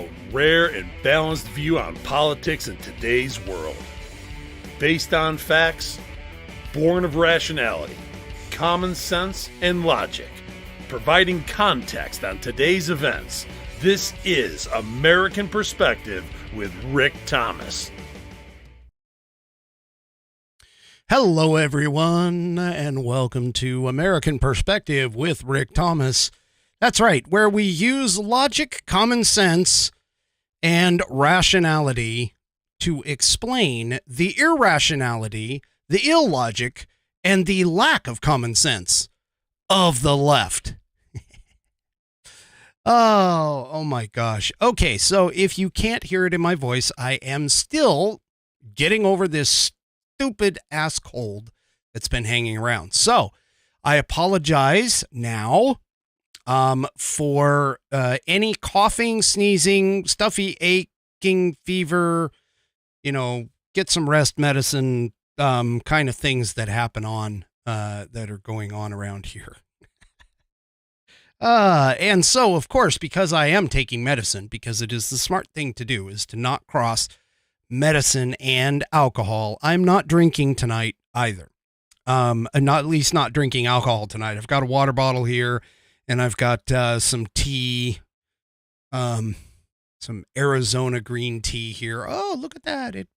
a rare and balanced view on politics in today's world. Based on facts, born of rationality, common sense, and logic, providing context on today's events. This is American Perspective with Rick Thomas. Hello, everyone, and welcome to American Perspective with Rick Thomas. That's right, where we use logic, common sense, and rationality to explain the irrationality, the illogic, and the lack of common sense of the left. Oh my gosh. Okay, so if you can't hear it in my voice, I am still getting over this stupid ass cold that's been hanging around. So I apologize now for any coughing, sneezing, stuffy, aching, fever, get some rest medicine, kind of things that happen on that are going on around here. And so, of course, because I am taking medicine, because it is the smart thing to do, is to not cross medicine and alcohol. I'm not drinking tonight either. Not at least not drinking alcohol tonight. I've got a water bottle here, and I've got some tea, some Arizona green tea here. Oh, look at that! It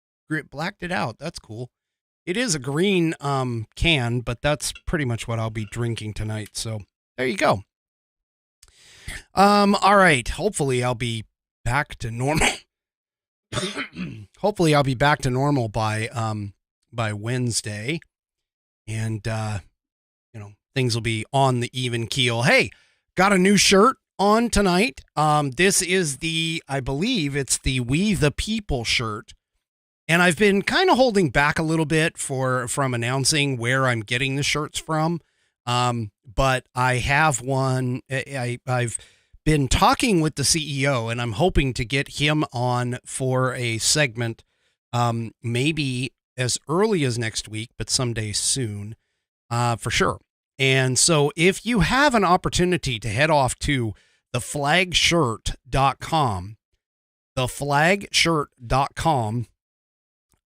blacked it out. That's cool. It is a green can, but that's pretty much what I'll be drinking tonight. So there you go. All right. Hopefully I'll be back to normal. Hopefully I'll be back to normal by Wednesday, and things will be on the even keel. Hey, got a new shirt on tonight. This is I believe it's the We the People shirt, and I've been kind of holding back a little bit from announcing where I'm getting the shirts from. But I have one. I've been talking with the CEO, and I'm hoping to get him on for a segment, maybe as early as next week, but someday soon, for sure. And so if you have an opportunity to head off to theflagshirt.com,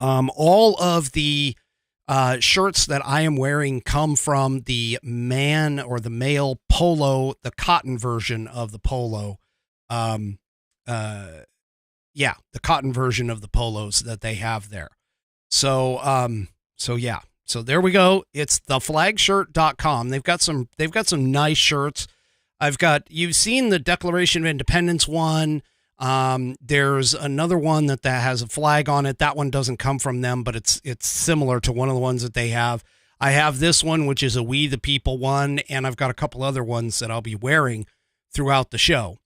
all of the shirts that I am wearing come from the man or the male polo, the cotton version of the polo. The cotton version of the polos that they have there. So there we go. It's theflagshirt.com. They've got some nice shirts. You've seen the Declaration of Independence one. There's another one that has a flag on it. That one doesn't come from them, but it's similar to one of the ones that they have. I have this one, which is a We the People one, and I've got a couple other ones that I'll be wearing throughout the show.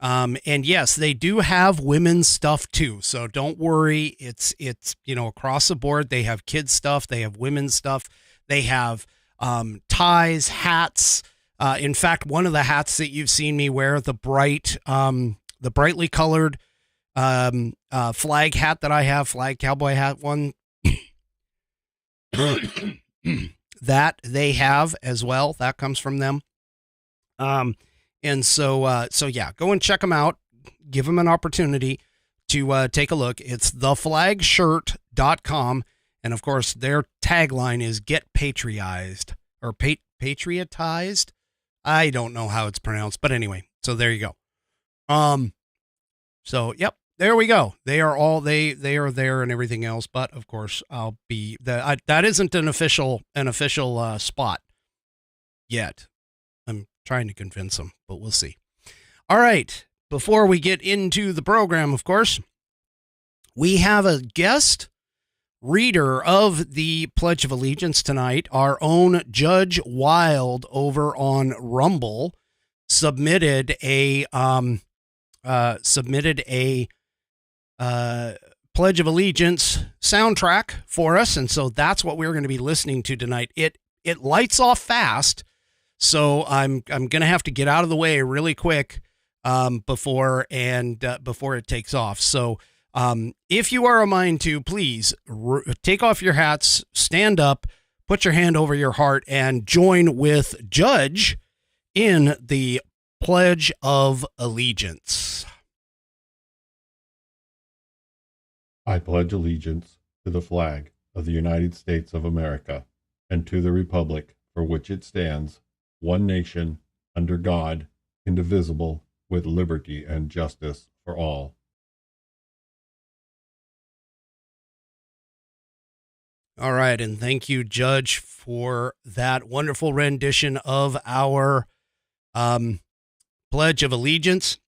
And yes, they do have women's stuff too. So don't worry. It's across the board. They have kids stuff. They have women's stuff. They have, ties, hats. In fact, one of the hats that you've seen me wear, the brightly colored flag hat that I have, flag cowboy hat one, that they have as well. That comes from them. And so go and check them out. Give them an opportunity to take a look. It's theflagshirt.com. And of course, their tagline is "Get Patriotized" or Patriotized. I don't know how it's pronounced, but anyway, so there you go. So, yep, there we go. They are there and everything else. But of course, I'll be that isn't an official spot yet. I'm trying to convince them, but we'll see. All right. Before we get into the program, of course, we have a guest reader of the Pledge of Allegiance tonight. Our own Judge Wild over on Rumble submitted a Pledge of Allegiance soundtrack for us, and so that's what we're going to be listening to tonight. It lights off fast, so I'm going to have to get out of the way really quick before it takes off. So if you are a mind to, please take off your hats, stand up, put your hand over your heart, and join with Judge in the Pledge of Allegiance. I pledge allegiance to the flag of the United States of America and to the republic for which it stands, one nation, under God, indivisible, with liberty and justice for all. All right, and thank you, Judge, for that wonderful rendition of our Pledge of Allegiance.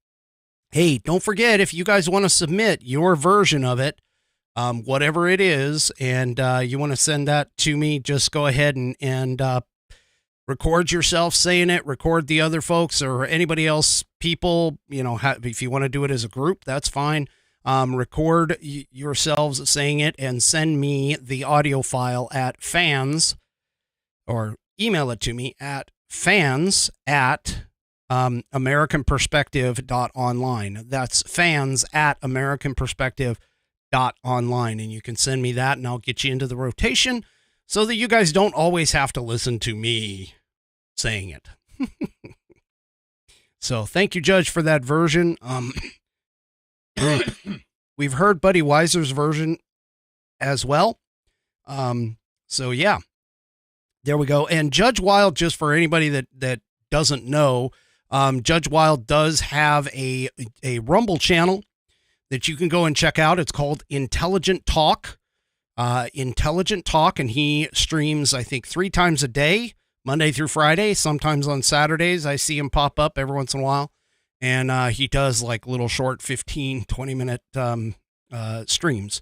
Hey, don't forget, if you guys want to submit your version of it, whatever it is, and you want to send that to me, just go ahead and record yourself saying it, record the other folks or anybody else, people, if you want to do it as a group, that's fine. Record yourselves saying it and send me the audio file at fans, or email it to me at fans@americanperspective.online. That's fans@americanperspective.online. And you can send me that and I'll get you into the rotation so that you guys don't always have to listen to me saying it. So thank you, Judge, for that version. We've heard Buddy Weiser's version as well. So yeah, there we go. And Judge Wild, just for anybody that doesn't know, Judge Wild does have a Rumble channel that you can go and check out. It's called Intelligent Talk. Intelligent Talk, and he streams, I think, 3 times a day, Monday through Friday, sometimes on Saturdays. I see him pop up every once in a while. And he does like little short 15, 20-minute streams.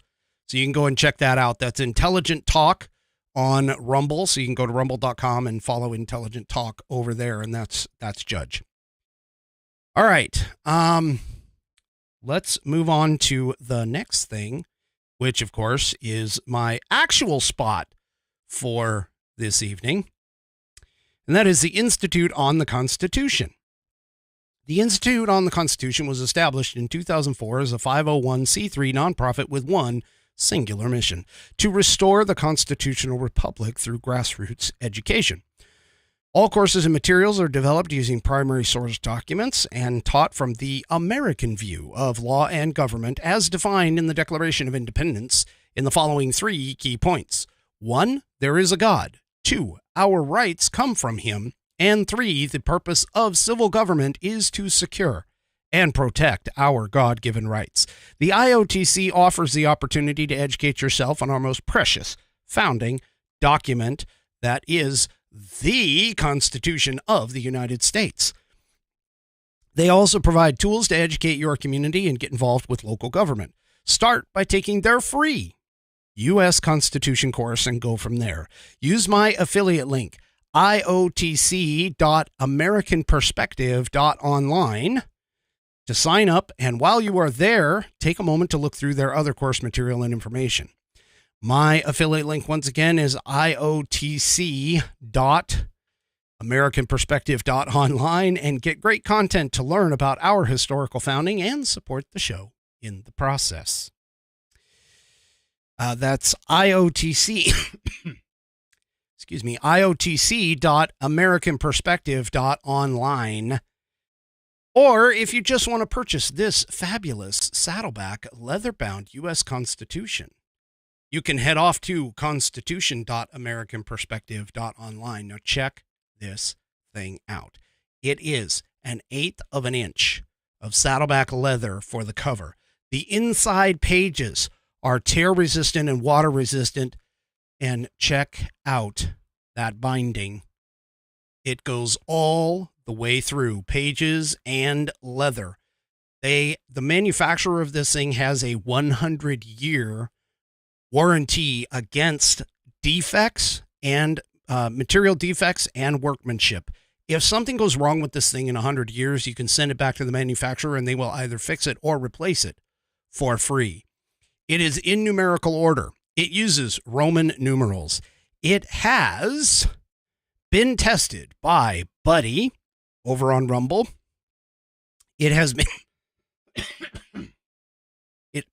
So you can go and check that out. That's Intelligent Talk on Rumble. So you can go to rumble.com and follow Intelligent Talk over there. And that's Judge. All right. Let's move on to the next thing, which, of course, is my actual spot for this evening. And that is the Institute on the Constitution. The Institute on the Constitution was established in 2004 as a 501c3 nonprofit with one singular mission: to restore the constitutional republic through grassroots education. All courses and materials are developed using primary source documents and taught from the American view of law and government as defined in the Declaration of Independence in the following 3 key points. 1, there is a God. 2, our rights come from him. And 3, the purpose of civil government is to secure and protect our God-given rights. The IOTC offers the opportunity to educate yourself on our most precious founding document, that is the Constitution of the United States. They also provide tools to educate your community and get involved with local government. Start by taking their free U.S. Constitution course and go from there. Use my affiliate link, IOTC.AmericanPerspective.online, to sign up, and while you are there, take a moment to look through their other course material and information. My affiliate link, once again, is IOTC.AmericanPerspective.online, and get great content to learn about our historical founding and support the show in the process. That's IOTC. Excuse me, IOTC.AmericanPerspective.online. Or if you just want to purchase this fabulous Saddleback leather-bound U.S. Constitution, you can head off to Constitution.AmericanPerspective.online. Now check this thing out. It is 1/8 of an inch of Saddleback leather for the cover. The inside pages are tear-resistant and water-resistant. And check out that binding. It goes all the way through, pages and leather. The manufacturer of this thing has a 100-year warranty against defects and material defects and workmanship. If something goes wrong with this thing in 100 years, you can send it back to the manufacturer and they will either fix it or replace it for free. It is in numerical order. It uses Roman numerals. It has been tested by Buddy over on Rumble. It has been it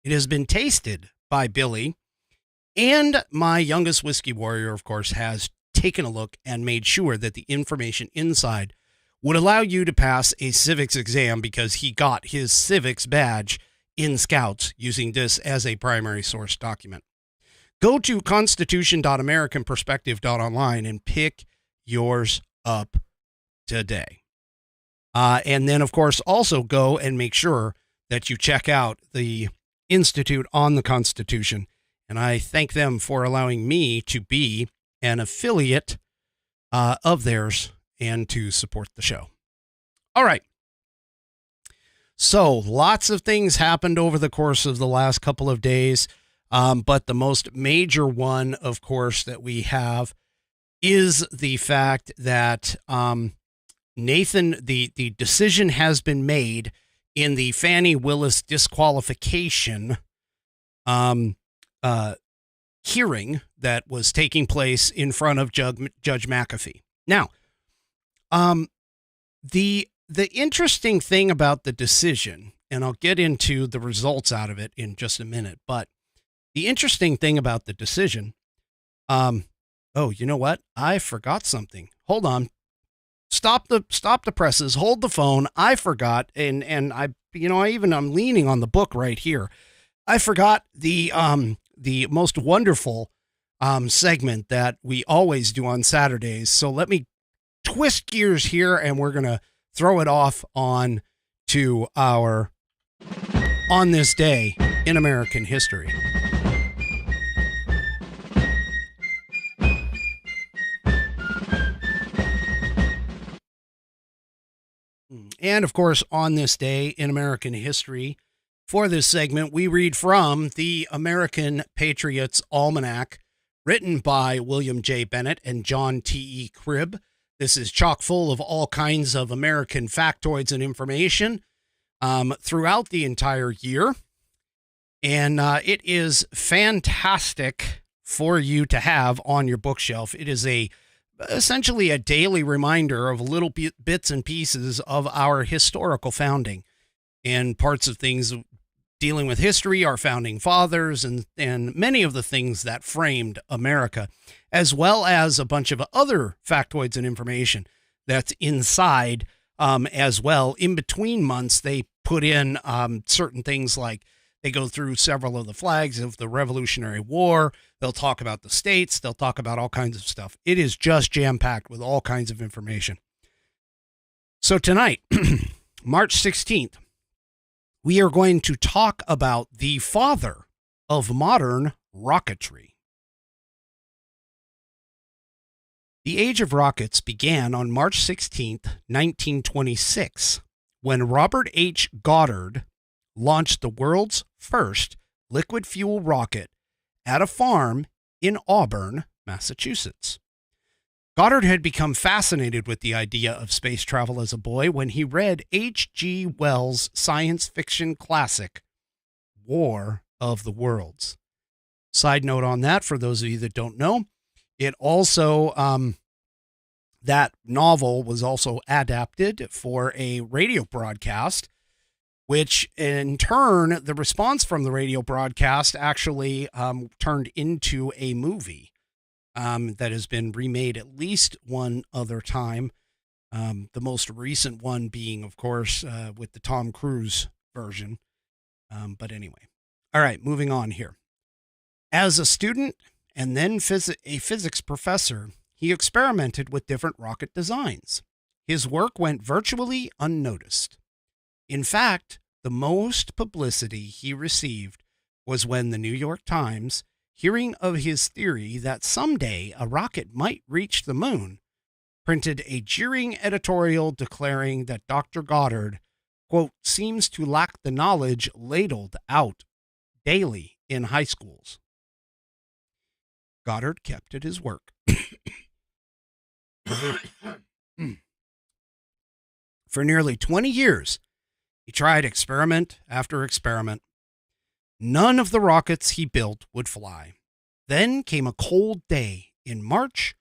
has been tasted by Billy, and my youngest whiskey warrior, of course, has taken a look and made sure that the information inside would allow you to pass a civics exam, because he got his civics badge in Scouts using this as a primary source document. Go to constitution.americanperspective.online and pick yours up today. And then, of course, also go and make sure that you check out the Institute on the Constitution. And I thank them for allowing me to be an affiliate of theirs and to support the show. All right. So lots of things happened over the course of the last couple of days. But the most major one, of course, that we have is the fact that Nathan, the decision has been made in the Fannie Willis disqualification hearing that was taking place in front of Judge McAfee. Now, the interesting thing about the decision, and I'll get into the results out of it in just a minute, but the interesting thing about the decision, oh, you know what? I forgot something. Hold on. Stop the presses. Hold the phone. I forgot, and I'm leaning on the book right here. I forgot the most wonderful segment that we always do on Saturdays. So let me twist gears here, and we're gonna throw it off on to our On This Day in American History. And, of course, on this day in American history, for this segment, we read from the American Patriots Almanac, written by William J. Bennett and John T.E. Cribb. This is chock full of all kinds of American factoids and information throughout the entire year. And it is fantastic for you to have on your bookshelf. It is essentially a daily reminder of little bits and pieces of our historical founding and parts of things dealing with history, our founding fathers, and many of the things that framed America, as well as a bunch of other factoids and information that's inside as well. In between months, they put in certain things like they go through several of the flags of the Revolutionary War. They'll talk about the states. They'll talk about all kinds of stuff. It is just jam-packed with all kinds of information. So tonight, March 16th, we are going to talk about the father of modern rocketry. The age of rockets began on March 16th, 1926, when Robert H. Goddard launched the world's first liquid fuel rocket at a farm in Auburn, Massachusetts. Goddard had become fascinated with the idea of space travel as a boy when he read H.G. Wells' science fiction classic, War of the Worlds. Side note on that, for those of you that don't know, it also, that novel was also adapted for a radio broadcast, which in turn, the response from the radio broadcast actually turned into a movie that has been remade at least one other time. The most recent one being, of course, with the Tom Cruise version. But anyway. All right, moving on here. As a student and then a physics professor, he experimented with different rocket designs. His work went virtually unnoticed. In fact, the most publicity he received was when the New York Times, hearing of his theory that someday a rocket might reach the moon, printed a jeering editorial declaring that Dr. Goddard, quote, seems to lack the knowledge ladled out daily in high schools. Goddard kept at his work. For nearly 20 years, he tried experiment after experiment. None of the rockets he built would fly. Then came a cold day in March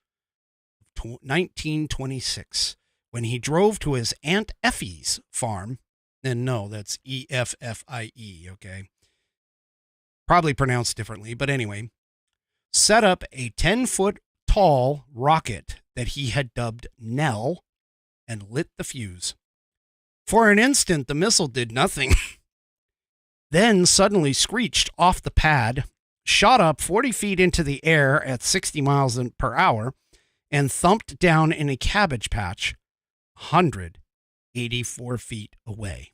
of 1926 when he drove to his Aunt Effie's farm. And no, that's E-F-F-I-E, okay? Probably pronounced differently, but anyway. Set up a 10-foot tall rocket that he had dubbed Nell and lit the fuse. For an instant, the missile did nothing. then suddenly screeched off the pad, shot up 40 feet into the air at 60 miles per hour, and thumped down in a cabbage patch 184 feet away.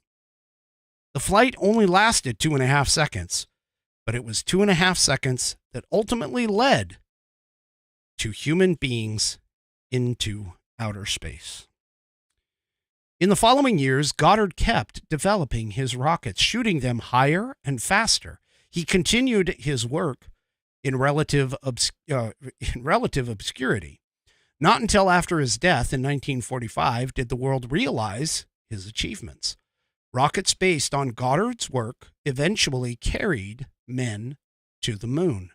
The flight only lasted 2.5 seconds, but it was 2.5 seconds that ultimately led to human beings into outer space. In the following years, Goddard kept developing his rockets, shooting them higher and faster. He continued his work in relative obscurity. Not until after his death in 1945 did the world realize his achievements. Rockets based on Goddard's work eventually carried men to the moon.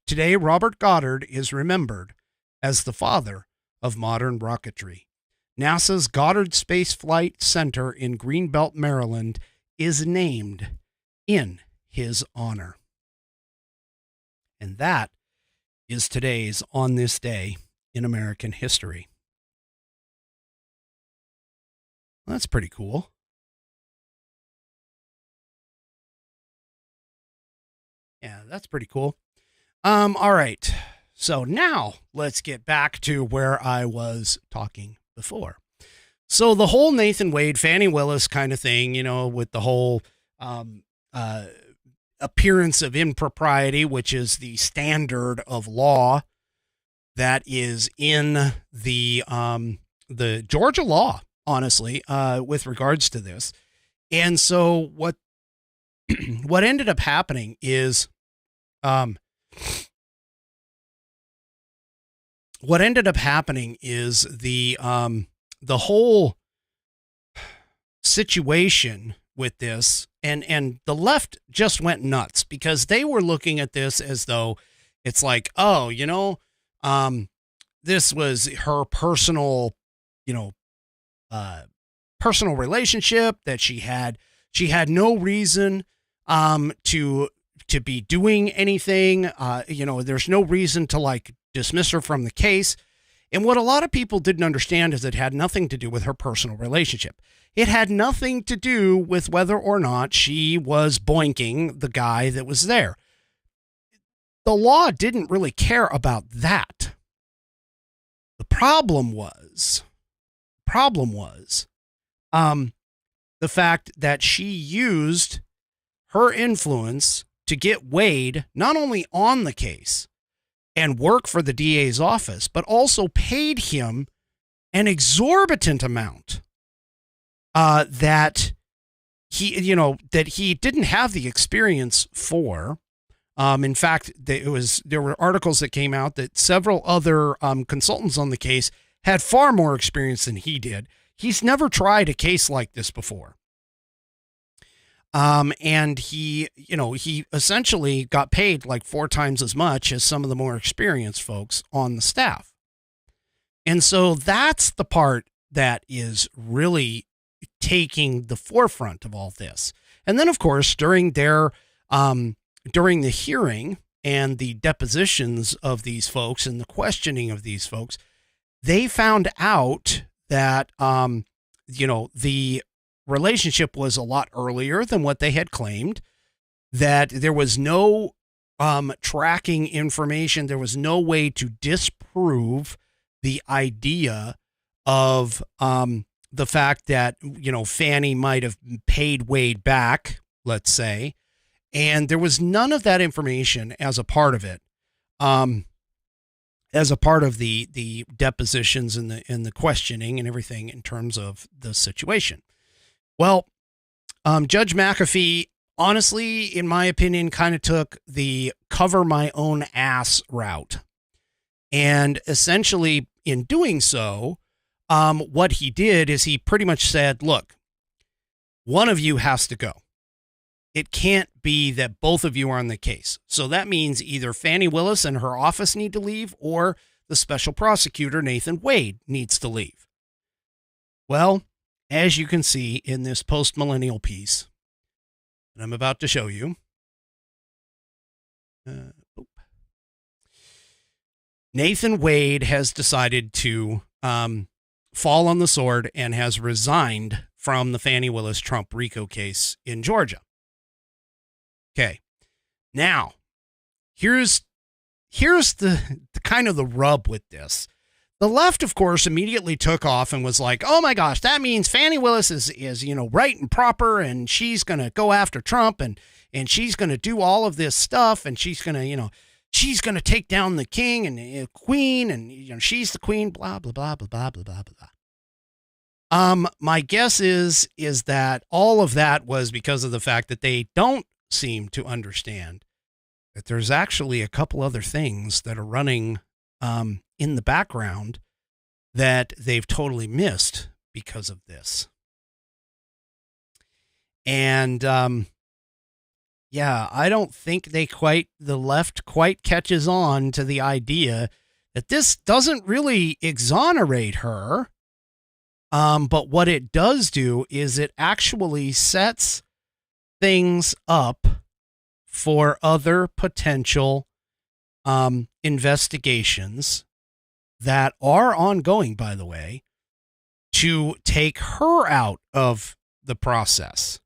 Today, Robert Goddard is remembered as the father of modern rocketry. NASA's Goddard Space Flight Center in Greenbelt, Maryland, is named in his honor. And that is today's On This Day in American History. Well, that's pretty cool. Yeah, that's pretty cool. All right. So now let's get back to where I was talking before. So the whole Nathan Wade, Fannie Willis kind of thing, you know, with the whole appearance of impropriety, which is the standard of law that is in the Georgia law, honestly, with regards to this. And so what ended up happening is the whole situation with this, and the left just went nuts because they were looking at this as though it's like, oh, you know, this was her personal, you know, personal relationship that she had no reason to be doing anything. You know, there's no reason to like dismiss her from the case. And what a lot of people didn't understand is it had nothing to do with her personal relationship. It had nothing to do with whether or not she was boinking the guy that was there. The law didn't really care about that. The problem was the fact that she used her influence to get Wade not only on the case and work for the DA's office, but also paid him an exorbitant amount that he didn't have the experience for. In fact, there were articles that came out that several other consultants on the case had far more experience than he did. He's never tried a case like this before. And he essentially got paid like 4 times as much as some of the more experienced folks on the staff. And so that's the part that is really taking the forefront of all this. And then, of course, during the hearing and the depositions of these folks and the questioning of these folks, they found out that, the relationship was a lot earlier than what they had claimed, that there was no tracking information. There was no way to disprove the idea of the fact that, Fannie might have paid Wade back, let's say. And there was none of that information as a part of it, as a part of the depositions and the questioning and everything in terms of the situation. Well, Judge McAfee, honestly, in my opinion, kind of took the cover my own ass route. And essentially, in doing so, what he did is he pretty much said, look, one of you has to go. It can't be that both of you are on the case. So that means either Fannie Willis and her office need to leave, or the special prosecutor, Nathan Wade, needs to leave. Well, as you can see in this post-millennial piece that I'm about to show you, Nathan Wade has decided to fall on the sword and has resigned from the Fannie Willis Trump RICO case in Georgia. Okay. Now, here's the kind of the rub with this. The left, of course, immediately took off and was like, oh my gosh, that means Fani Willis is right and proper, and she's going to go after Trump, and she's going to do all of this stuff, and she's going to, she's going to take down the king and queen, and she's the queen, blah, blah, blah, blah, blah, blah, blah, blah. My guess is that all of that was because of the fact that they don't seem to understand that there's actually a couple other things that are running in the background that they've totally missed because of this. And I don't think the left quite catches on to the idea that this doesn't really exonerate her. But what it does do is it actually sets things up for other potential investigations that are ongoing, by the way, to take her out of the process.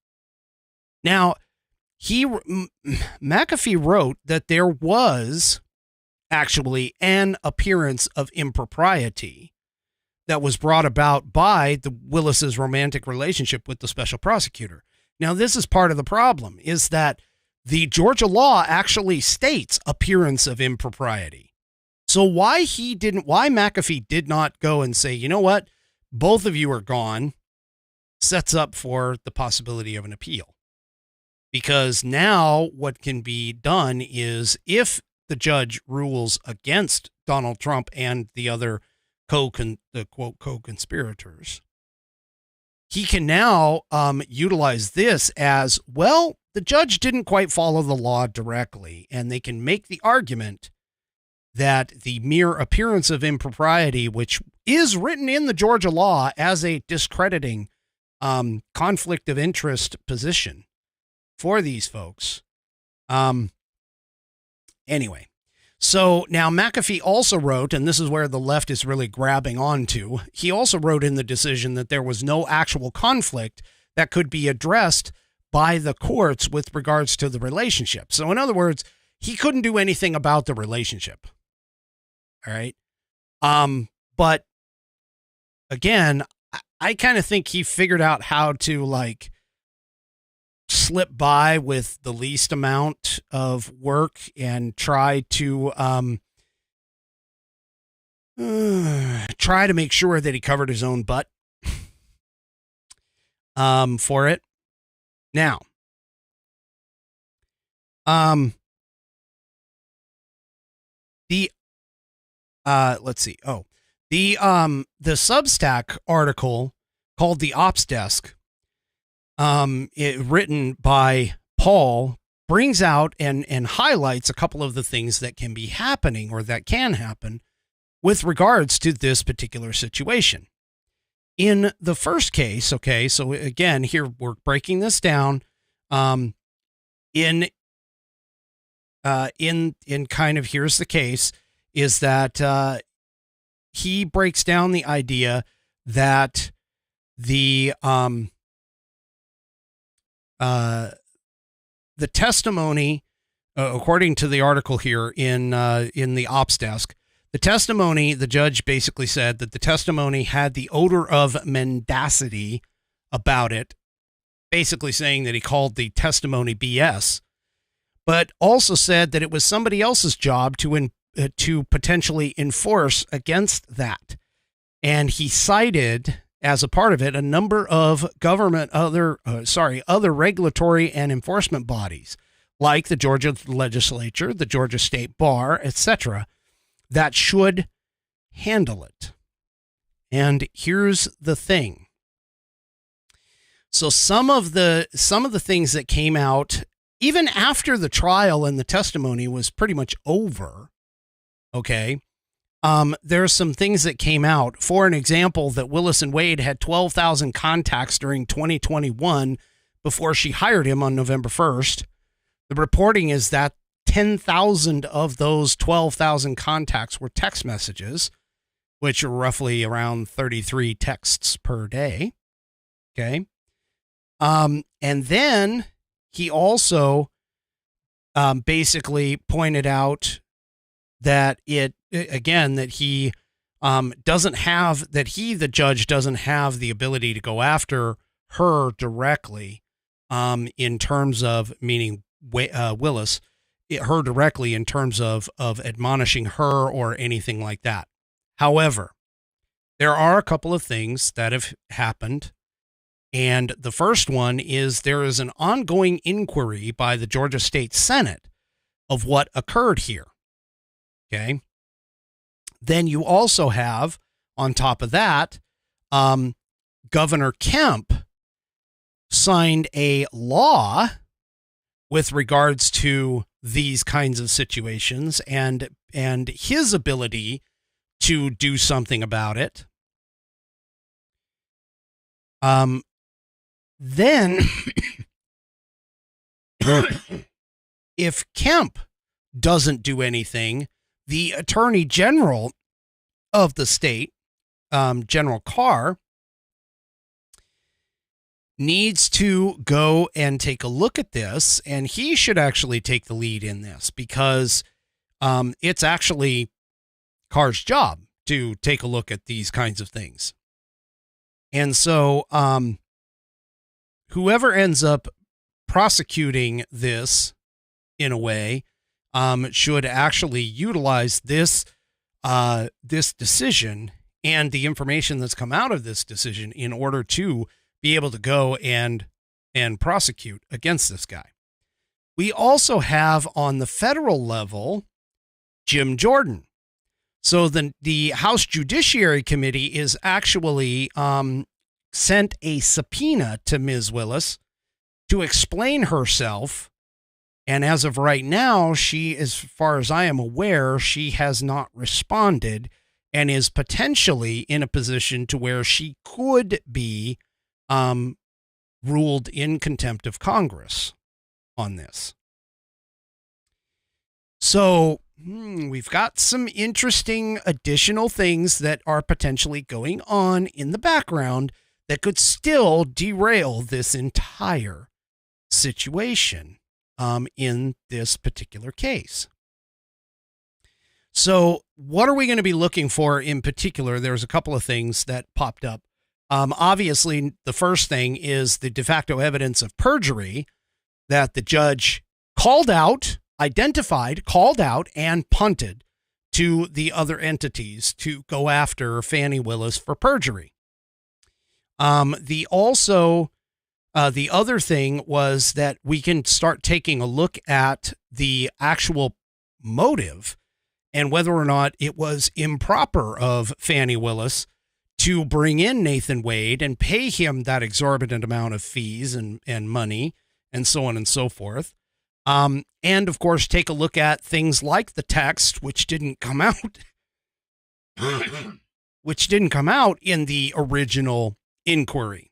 Now, McAfee wrote that there was actually an appearance of impropriety that was brought about by the Willis's romantic relationship with the special prosecutor. Now, this is part of the problem, is that the Georgia law actually states appearance of impropriety. So why McAfee did not go and say, you know what, both of you are gone, sets up for the possibility of an appeal. Because now what can be done is, if the judge rules against Donald Trump and the other co-conspirators, he can now utilize this as, well, the judge didn't quite follow the law directly, and they can make the argument that the mere appearance of impropriety, which is written in the Georgia law as a discrediting conflict of interest position for these folks. Anyway, so now McAfee also wrote, and this is where the left is really grabbing onto, he also wrote in the decision that there was no actual conflict that could be addressed by the courts with regards to the relationship. So in other words, he couldn't do anything about the relationship. All right. But again, I kind of think he figured out how to slip by with the least amount of work and try to make sure that he covered his own butt for it. Now, let's see. The Substack article called The Ops Desk, written by Paul, brings out and highlights a couple of the things that can be happening, or that can happen, with regards to this particular situation. In the first case, okay, so again, here we're breaking this down in kind of, here's the case, is that he breaks down the idea that the testimony, according to the article here in the Ops Desk, the testimony, the judge basically said that the testimony had the odor of mendacity about it, basically saying that he called the testimony BS, but also said that it was somebody else's job to potentially enforce against that. And he cited, as a part of it, a number of other regulatory and enforcement bodies, like the Georgia legislature, the Georgia State Bar, etc., that should handle it. And here's the thing. So some of the things that came out, even after the trial and the testimony was pretty much over, okay, there's some things that came out. For an example, that Willis and Wade had 12,000 contacts during 2021 before she hired him on November 1st. The reporting is that 10,000 of those 12,000 contacts were text messages, which are roughly around 33 texts per day. Okay. And then he also basically pointed out that that he doesn't have, the judge doesn't have the ability to go after her directly, in terms of, meaning Willis, her directly in terms of admonishing her or anything like that. However, there are a couple of things that have happened. And the first one is there is an ongoing inquiry by the Georgia State Senate of what occurred here. Okay. Then you also have, on top of that, Governor Kemp signed a law with regards to these kinds of situations and his ability to do something about it. Then if Kemp doesn't do anything, the Attorney General of the state, General Carr, needs to go and take a look at this, and he should actually take the lead in this, because it's actually Carr's job to take a look at these kinds of things. And so whoever ends up prosecuting this in a way should actually utilize this decision and the information that's come out of this decision in order to be able to go and prosecute against this guy. We also have on the federal level Jim Jordan. So the House Judiciary Committee is actually sent a subpoena to Ms. Willis to explain herself. And as of right now, she, as far as I am aware, she has not responded and is potentially in a position to where she could be ruled in contempt of Congress on this. So we've got some interesting additional things that are potentially going on in the background that could still derail this entire situation in this particular case. So what are we going to be looking for in particular? There's a couple of things that popped up. Obviously, the first thing is the de facto evidence of perjury that the judge called out, identified, called out, and punted to the other entities to go after Fani Willis for perjury. The other thing was that we can start taking a look at the actual motive and whether or not it was improper of Fani Willis to bring in Nathan Wade and pay him that exorbitant amount of fees and money and so on and so forth. And of course, take a look at things like the text, which didn't come out, in the original inquiry.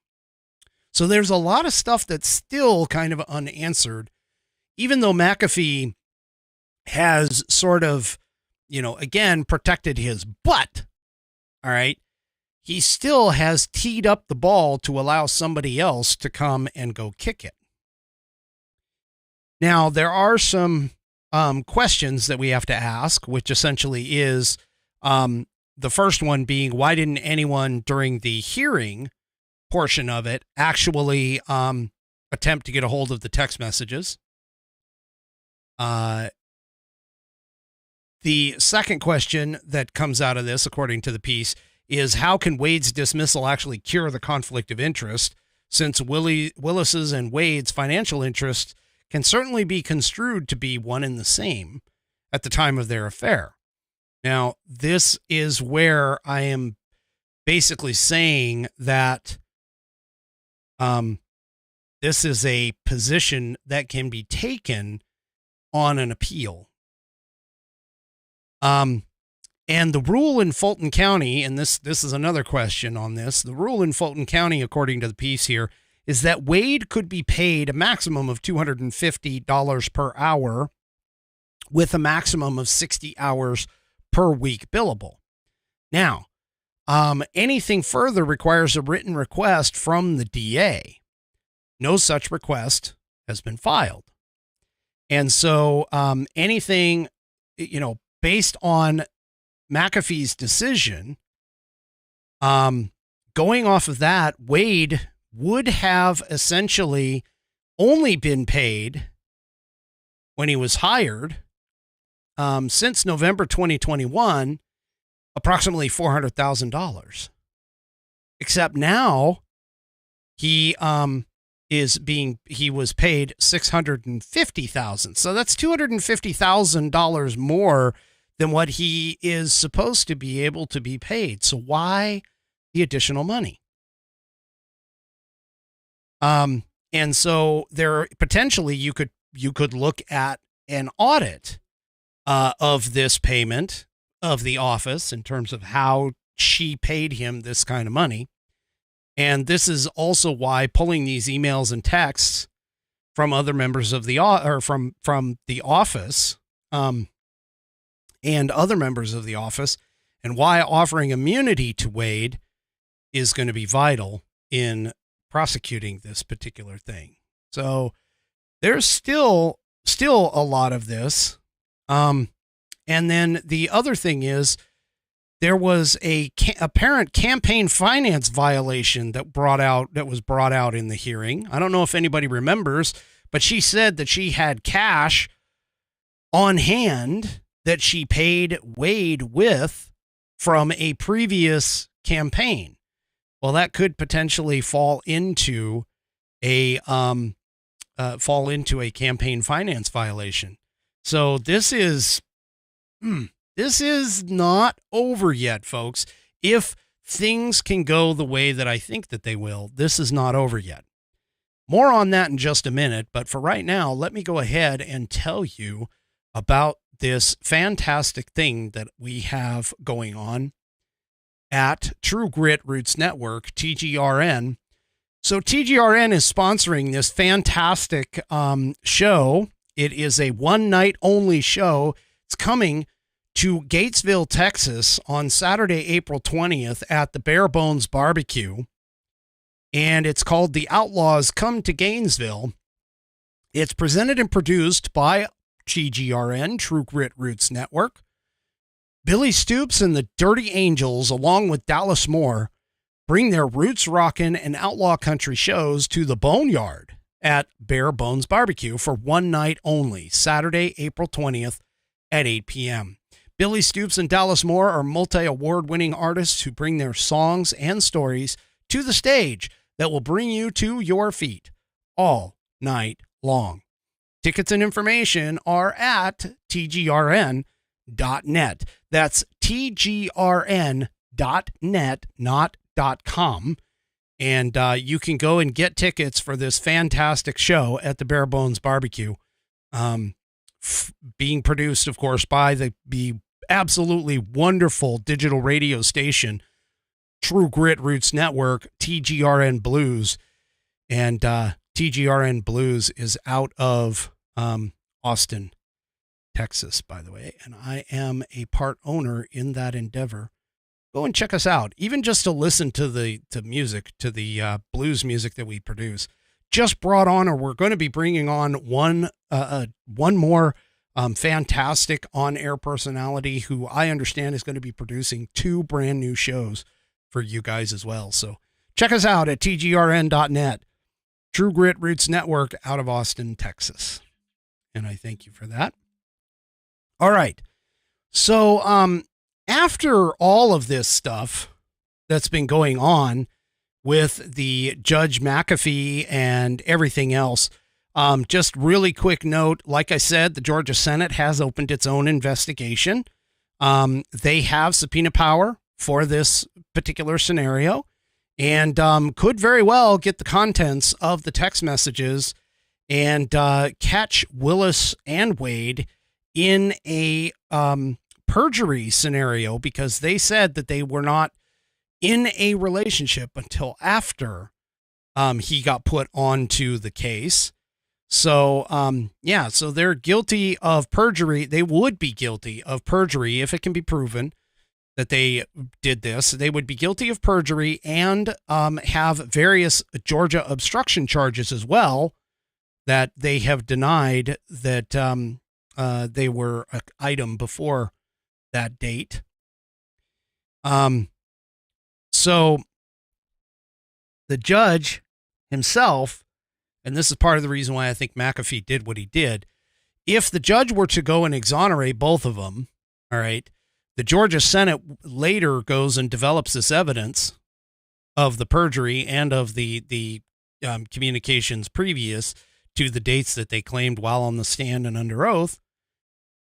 So there's a lot of stuff that's still kind of unanswered, even though McAfee has sort of, again, protected his butt. All right. He still has teed up the ball to allow somebody else to come and go kick it. Now, there are some questions that we have to ask, which essentially is the first one being, why didn't anyone during the hearing portion of it actually attempt to get a hold of the text messages? The second question that comes out of this, according to the piece, is how can Wade's dismissal actually cure the conflict of interest, since Willis's and Wade's financial interests can certainly be construed to be one and the same at the time of their affair. Now, this is where I am basically saying that this is a position that can be taken on an appeal. And the rule in Fulton County, and this is another question on this, the rule in Fulton County, according to the piece here, is that Wade could be paid a maximum of $250 per hour with a maximum of 60 hours per week billable. Now, anything further requires a written request from the DA. No such request has been filed. And so anything, based on McAfee's decision, going off of that, Wade would have essentially only been paid when he was hired since November 2021, approximately $400,000. Except now he was paid $650,000. So that's $250,000 more than what he is supposed to be able to be paid. So why the additional money? And so there potentially you could look at an audit of this payment of the office in terms of how she paid him this kind of money. And this is also why pulling these emails and texts from other members of the from the office and other members of the office, and why offering immunity to Wade is going to be vital in prosecuting this particular thing. So there's still a lot of this. And then the other thing is there was a apparent campaign finance violation that was brought out in the hearing. I don't know if anybody remembers, but she said that she had cash on hand that she paid Wade with from a previous campaign. Well, that could potentially fall into a campaign finance violation. So this is not over yet, folks. If things can go the way that I think that they will, this is not over yet. More on that in just a minute, but for right now, let me go ahead and tell you about this fantastic thing that we have going on at True Grit Roots Network, TGRN. So TGRN is sponsoring this fantastic show. It is a one-night only show. It's coming to Gatesville, Texas on Saturday, April 20th at the Bare Bones Barbecue. And it's called The Outlaws Come to Gainesville. It's presented and produced by TGRN, True Grit Roots Network. Billy Stoops and the Dirty Angels, along with Dallas Moore, bring their roots rockin' and outlaw country shows to the Boneyard at Bare Bones Barbecue for one night only, Saturday, April 20th at 8 p.m. Billy Stoops and Dallas Moore are multi-award-winning artists who bring their songs and stories to the stage that will bring you to your feet all night long. Tickets and information are at tgrn.net. That's tgrn.net, not .com. And you can go and get tickets for this fantastic show at the Bare Bones Barbecue. Being produced, of course, by the absolutely wonderful digital radio station, True Grit Roots Network, TGRN Blues. And TGRN Blues is out of Austin, Texas, by the way. And I am a part owner in that endeavor. Go and check us out, even just to listen to the music, to the blues music that we produce. Just brought on, or we're going to be bringing on one more fantastic on-air personality who I understand is going to be producing 2 brand new shows for you guys as well. So check us out at tgrn.net, True Grit Roots Network out of Austin, Texas. And I thank you for that. All right. So after all of this stuff that's been going on with the Judge McAfee and everything else, just really quick note, like I said, the Georgia Senate has opened its own investigation. They have subpoena power for this particular scenario and could very well get the contents of the text messages and catch Willis and Wade in a perjury scenario, because they said that they were not in a relationship until after he got put onto the case. So, so they're guilty of perjury. They would be guilty of perjury if it can be proven that they did this. They would be guilty of perjury and have various Georgia obstruction charges as well that they have denied that they were an item before that date. So the judge himself, and this is part of the reason why I think McAfee did what he did, if the judge were to go and exonerate both of them, all right, the Georgia Senate later goes and develops this evidence of the perjury and of the communications previous to the dates that they claimed while on the stand and under oath.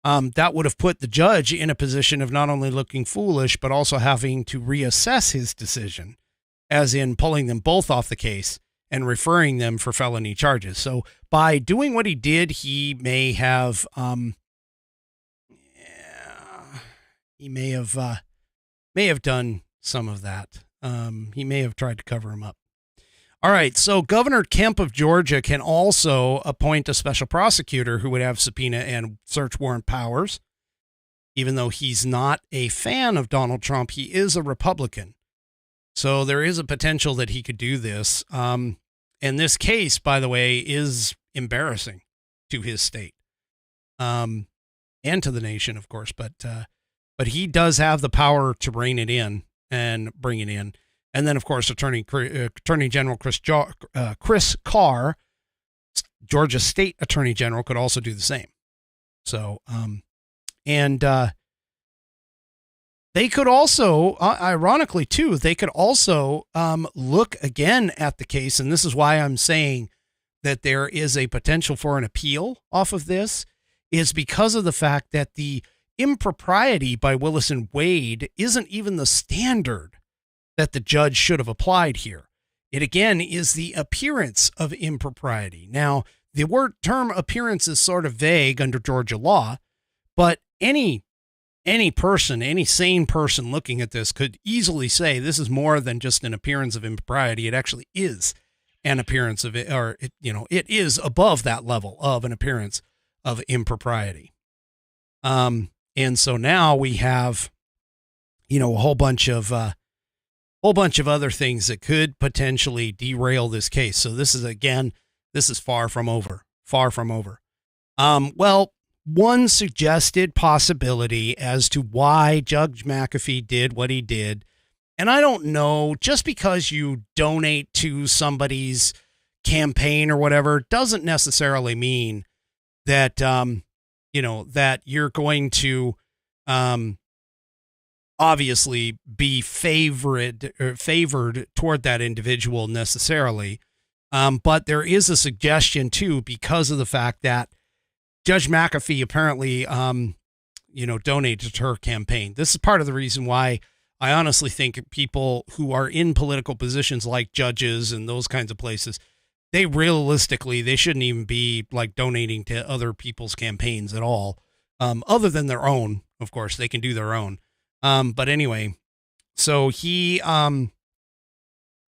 That would have put the judge in a position of not only looking foolish, but also having to reassess his decision, as in pulling them both off the case and referring them for felony charges. So by doing what he did, he may have, may have done some of that. He may have tried to cover him up. All right. So Governor Kemp of Georgia can also appoint a special prosecutor who would have subpoena and search warrant powers. Even though he's not a fan of Donald Trump, he is a Republican. So there is a potential that he could do this. And this case, by the way, is embarrassing to his state, and to the nation, of course. But he does have the power to rein it in and bring it in. And then, of course, Attorney General Chris Carr, Georgia State Attorney General, could also do the same. So, they could also, ironically too, they could also look again at the case. And this is why I'm saying that there is a potential for an appeal off of this, is because of the fact that the impropriety by Willis and Wade isn't even the standard that the judge should have applied here. It again is the appearance of impropriety. Now, the term appearance is sort of vague under Georgia law, but any person, any sane person looking at this could easily say this is more than just an appearance of impropriety. It actually is an appearance of it, or it is above that level of an appearance of impropriety. And so now we have, a whole bunch of other things that could potentially derail this case. So this is far from over. Well, one suggested possibility as to why Judge McAfee did what he did, and I don't know, just because you donate to somebody's campaign or whatever doesn't necessarily mean that, that you're going to obviously be favored toward that individual necessarily. But there is a suggestion too, because of the fact that Judge McAfee apparently, donated to her campaign. This is part of the reason why I honestly think people who are in political positions like judges and those kinds of places, they shouldn't even be like donating to other people's campaigns at all. Other than their own, of course, they can do their own. But anyway, so he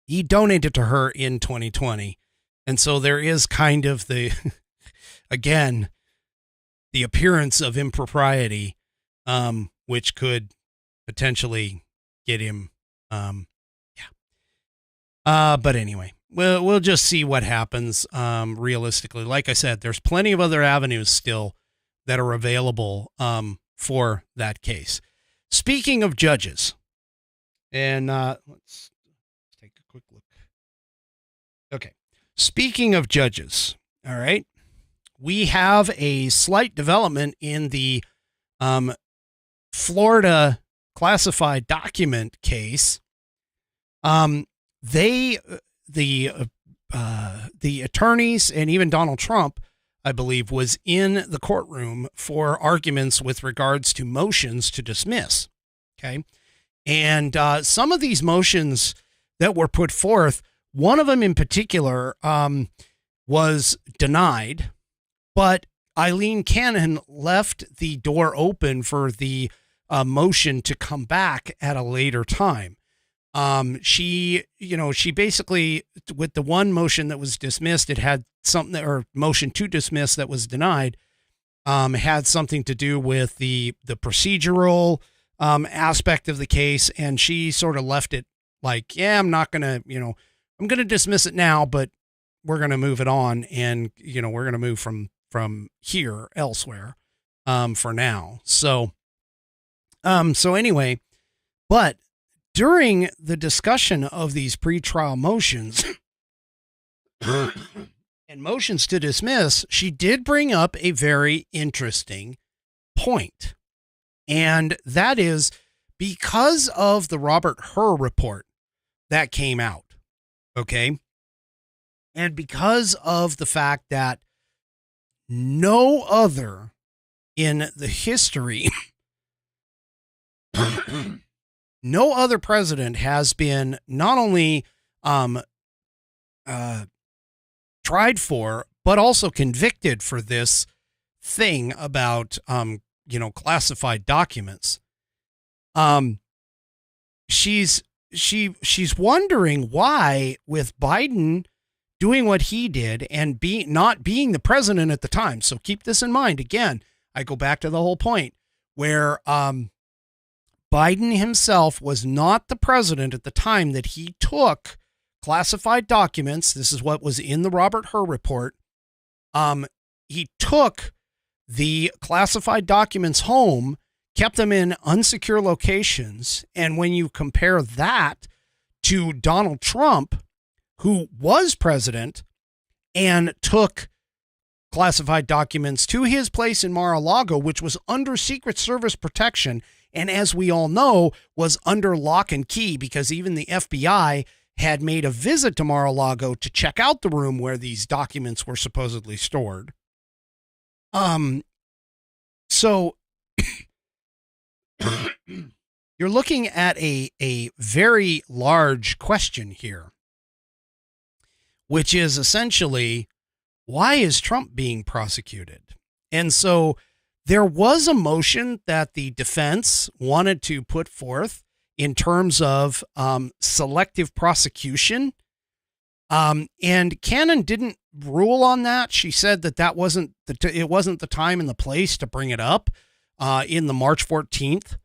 donated to her in 2020. And so there is kind of again, the appearance of impropriety, which could potentially get him. But anyway, we'll just see what happens. Realistically, like I said, there's plenty of other avenues still that are available, for that case. Speaking of judges, and let's take a quick look. Okay. Speaking of judges, all right, we have a slight development in the Florida classified document case. The attorneys and even Donald Trump, I believe, was in the courtroom for arguments with regards to motions to dismiss. Okay. And some of these motions that were put forth, one of them in particular was denied, but Eileen Cannon left the door open for the motion to come back at a later time. She basically, with the one motion that was dismissed, it had something, or motion to dismiss that was denied, had something to do with the procedural aspect of the case. And she sort of left it like, yeah, I'm not going to, I'm going to dismiss it now, but gonna move it on, and we're gonna move from here elsewhere, for now. So anyway, but during the discussion of these pretrial motions and motions to dismiss, she did bring up a very interesting point. And that is because of the Robert Hur report that came out. Okay. And because of the fact that no other in the history, no other president has been not only tried for, but also convicted for this thing about, classified documents. She's wondering why, with Biden doing what he did and not being the president at the time. So keep this in mind. Again, I go back to the whole point where, Biden himself was not the president at the time that he took classified documents. This is what was in the Robert Hur report. He took the classified documents home, kept them in unsecure locations. And when you compare that to Donald Trump, who was president and took classified documents to his place in Mar-a-Lago, which was under Secret Service protection, and as we all know, was under lock and key because even the FBI had made a visit to Mar-a-Lago to check out the room where these documents were supposedly stored. So you're looking at a very large question here, which is essentially, why is Trump being prosecuted? And so there was a motion that the defense wanted to put forth in terms of selective prosecution. And Cannon didn't rule on that. She said that it wasn't the time and the place to bring it up in the March 14th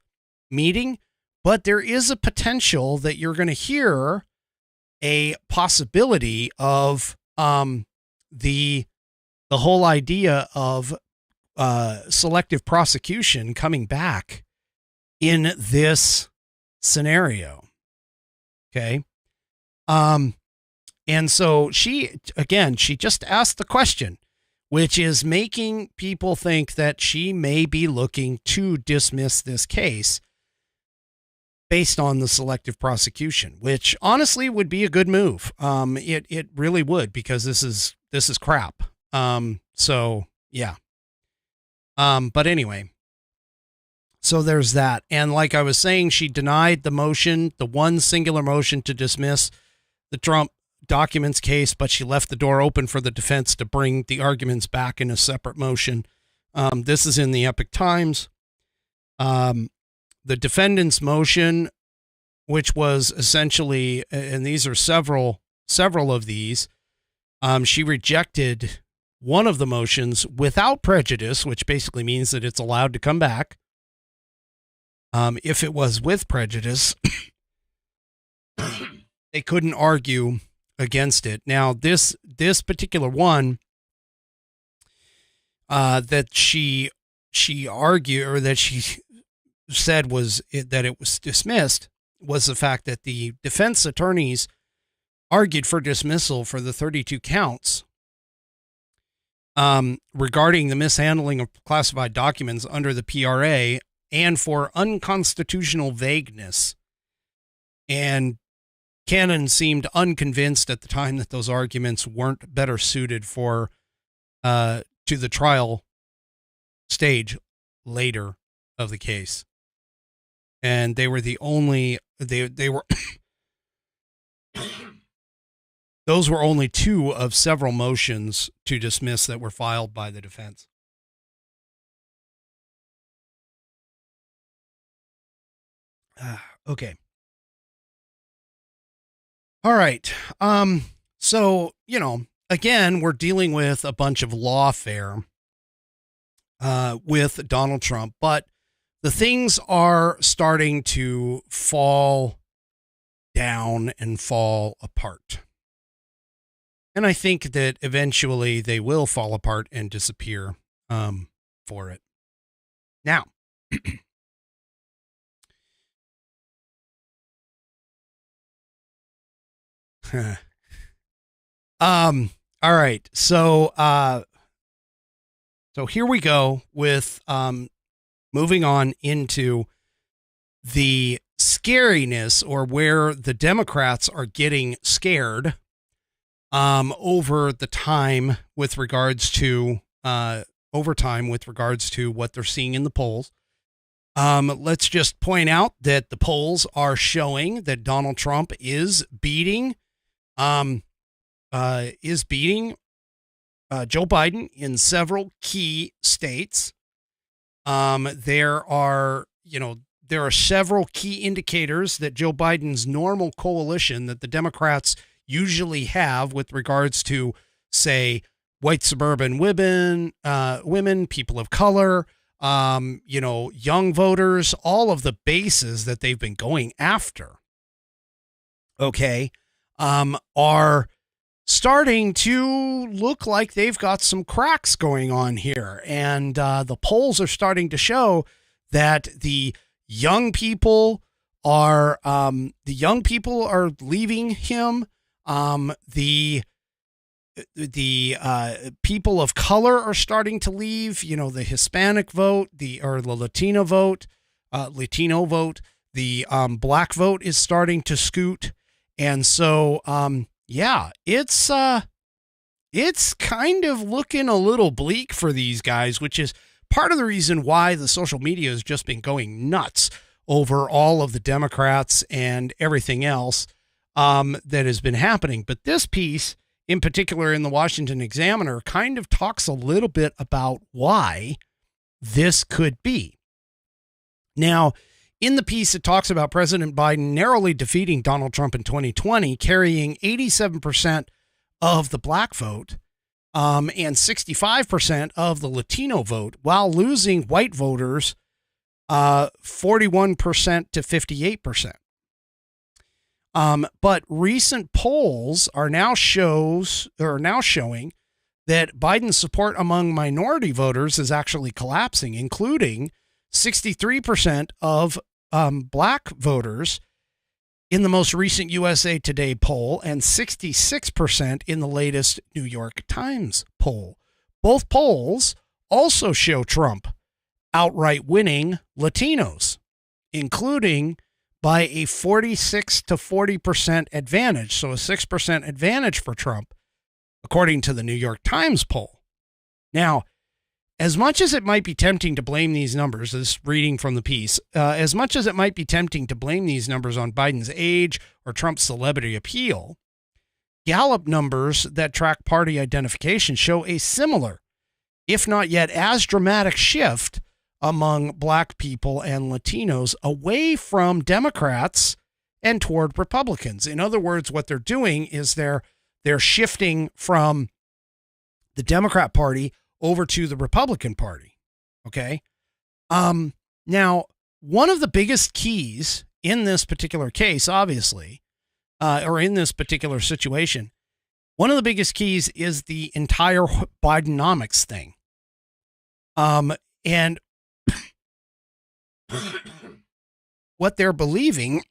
meeting. But there is a potential that you're going to hear a possibility of the whole idea of selective prosecution coming back in this scenario. Okay. And so she just asked the question, which is making people think that she may be looking to dismiss this case based on the selective prosecution, which honestly would be a good move. It really would, because this is crap. So yeah. But anyway, so there's that. And like I was saying, she denied the motion, the one singular motion to dismiss the Trump documents case, but she left the door open for the defense to bring the arguments back in a separate motion. This is in the Epic Times. The defendant's motion, which was essentially, and these are several of these, she rejected one of the motions without prejudice, which basically means that it's allowed to come back. If it was with prejudice, they couldn't argue against it. Now, this particular one that she argued, or that she said that it was dismissed, was the fact that the defense attorneys argued for dismissal for the 32 counts regarding the mishandling of classified documents under the PRA and for unconstitutional vagueness. And Cannon seemed unconvinced at the time that those arguments weren't better suited for to the trial stage later of the case. And they were the only, they were, those were only two of several motions to dismiss that were filed by the defense. Okay. All right. So, again, we're dealing with a bunch of lawfare with Donald Trump, but the things are starting to fall down and fall apart. And I think that eventually they will fall apart and disappear for it. Now, all right. So here we go with moving on into the scariness, or where the Democrats are getting scared over time with regards to what they're seeing in the polls. Let's just point out that the polls are showing that Donald Trump is beating Joe Biden in several key states. There are several key indicators that Joe Biden's normal coalition that the Democrats usually have with regards to, say, white suburban women, people of color, young voters, all of the bases that they've been going after, are starting to look like they've got some cracks going on here. And the polls are starting to show that the young people are leaving him. The people of color are starting to leave. The Hispanic vote, the Latino vote, the black vote is starting to scoot, and so it's kind of looking a little bleak for these guys, which is part of the reason why the social media has just been going nuts over all of the Democrats and everything else that has been happening. But this piece in particular in the Washington Examiner kind of talks a little bit about why this could be. Now, in the piece, it talks about President Biden narrowly defeating Donald Trump in 2020, carrying 87% of the black vote and 65% of the Latino vote, while losing white voters 41% to 58%. But recent polls are now showing that Biden's support among minority voters is actually collapsing, including 63% of black voters in the most recent USA Today poll and 66% in the latest New York Times poll. Both polls also show Trump outright winning Latinos, including by a 46 to 40% advantage. So a 6% advantage for Trump, according to the New York Times poll. Now, as much as it might be tempting to blame these numbers, this reading from the piece, as much as it might be tempting to blame these numbers on Biden's age or Trump's celebrity appeal, Gallup numbers that track party identification show a similar, if not yet as dramatic, shift among black people and Latinos away from Democrats and toward Republicans. In other words, what they're doing is they're shifting from the Democrat Party over to the Republican Party. Okay. Now, one of the biggest keys in this particular case, obviously, or in this particular situation, one of the biggest keys is the entire Bidenomics thing. And what they're believing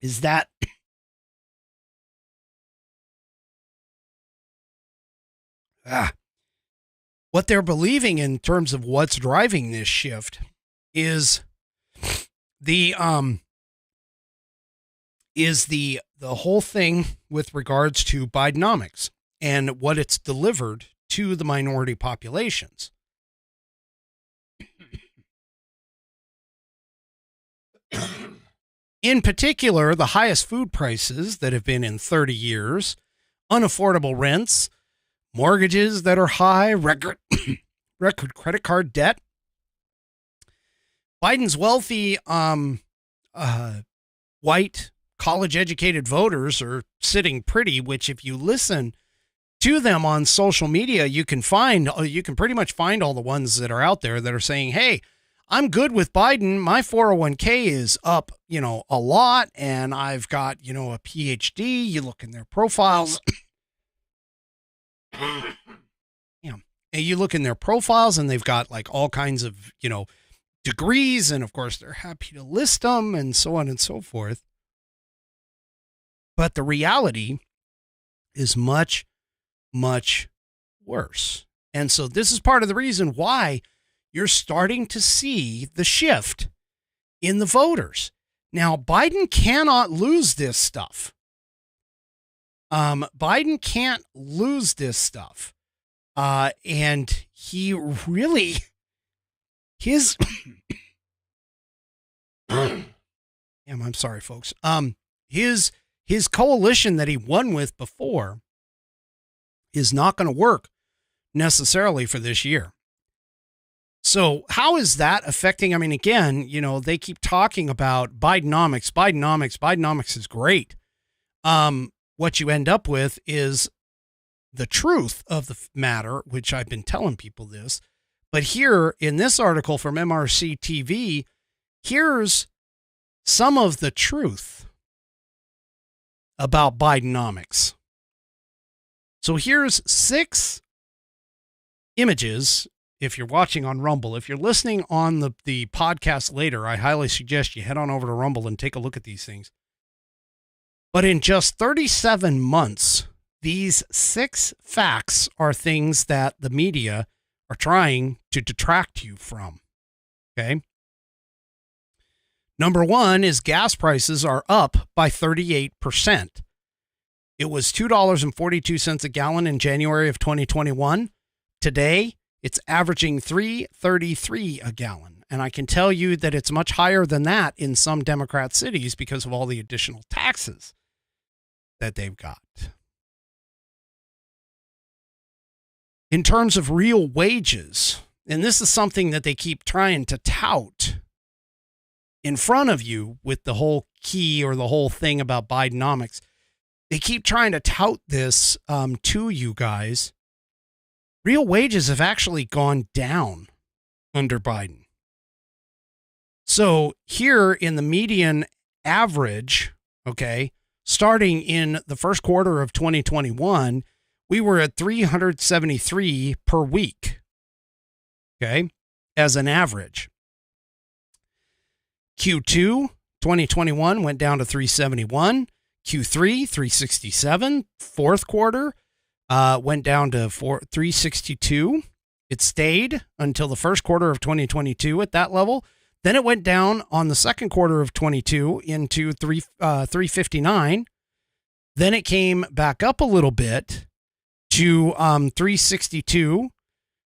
is that what they're believing in terms of what's driving this shift is the whole thing with regards to Bidenomics and what it's delivered to the minority populations. In particular, the highest food prices that have been in 30 years, unaffordable rents, mortgages that are high, record credit card debt. Biden's wealthy, white, college-educated voters are sitting pretty, which if you listen to them on social media, you can pretty much find all the ones that are out there that are saying, hey, I'm good with Biden. My 401k is up, a lot, and I've got, a PhD. You look in their profiles. And you look in their profiles and they've got like all kinds of, degrees. And of course, they're happy to list them and so on and so forth. But the reality is much, much worse. And so this is part of the reason why you're starting to see the shift in the voters. Now, Biden cannot lose this stuff. Biden can't lose this stuff. And he really, I'm sorry, folks. His coalition that he won with before is not going to work necessarily for this year. So how is that affecting? I mean, again, they keep talking about Bidenomics. Bidenomics is great. What you end up with is the truth of the matter, which I've been telling people this. But here in this article from MRC TV, here's some of the truth about Bidenomics. So here's 6 images. If you're watching on Rumble, if you're listening on the podcast later, I highly suggest you head on over to Rumble and take a look at these things. But in just 37 months, these 6 facts are things that the media are trying to detract you from. Okay. Number 1 is gas prices are up by 38%. It was $2.42 a gallon in January of 2021. Today, it's averaging $3.33 a gallon. And I can tell you that it's much higher than that in some Democrat cities because of all the additional taxes that they've got. In terms of real wages, and this is something that they keep trying to tout in front of you with the whole key or the whole thing about Bidenomics, they keep trying to tout this to you guys. Real wages have actually gone down under Biden. So here in the median average, okay, starting in the first quarter of 2021, we were at $373 per week, okay, as an average. Q2 2021 went down to $371. Q3 $367. Fourth quarter went down to $362. It stayed until the first quarter of 2022 at that level. Then it went down on the second quarter of 22 into $359. Then it came back up a little bit to $362,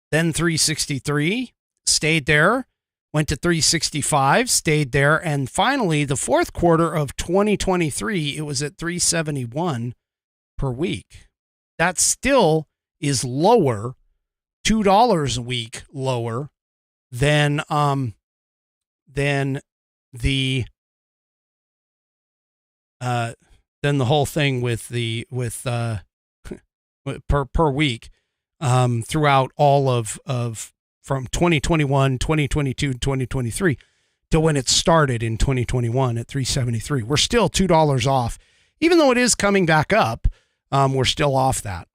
then $363, stayed there, went to $365, stayed there, and finally, the fourth quarter of 2023, it was at $371 per week. That still is lower, $2 a week lower than the whole thing with per week throughout all of from 2021, 2022, 2023 to when it started in 2021 at $373. We're still $2 off. Even though it is coming back up, we're still off that.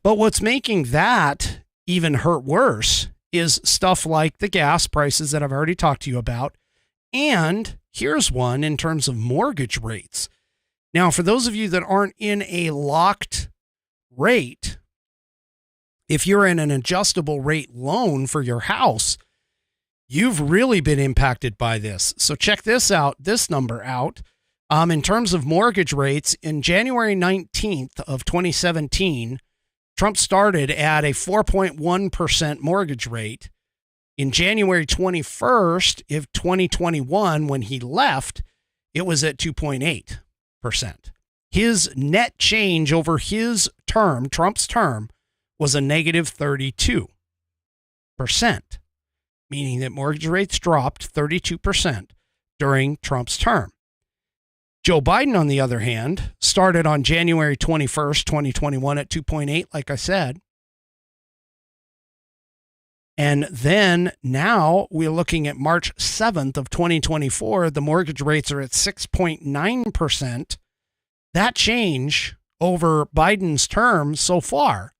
But what's making that even hurt worse is stuff like the gas prices that I've already talked to you about. And here's one in terms of mortgage rates. Now, for those of you that aren't in a locked rate, if you're in an adjustable rate loan for your house, you've really been impacted by this. So check this number out. In terms of mortgage rates, in January 19th of 2017, Trump started at a 4.1% mortgage rate. In January 21st of 2021, when he left, it was at 2.8%. His net change over his term, Trump's term, was a negative 32%, meaning that mortgage rates dropped 32% during Trump's term. Joe Biden, on the other hand, started on January 21st, 2021 at 2.8, like I said. And then now we're looking at March 7th of 2024. The mortgage rates are at 6.9%. That change over Biden's term so far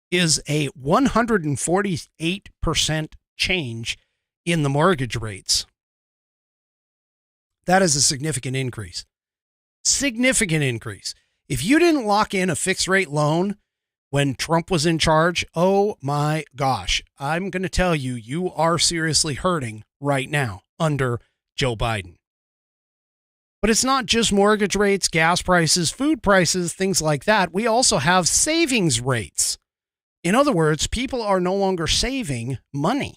is a 148% change in the mortgage rates. That is a significant increase. Significant increase. If you didn't lock in a fixed rate loan when Trump was in charge, oh my gosh, I'm going to tell you, you are seriously hurting right now under Joe Biden. But it's not just mortgage rates, gas prices, food prices, things like that. We also have savings rates. In other words, people are no longer saving money.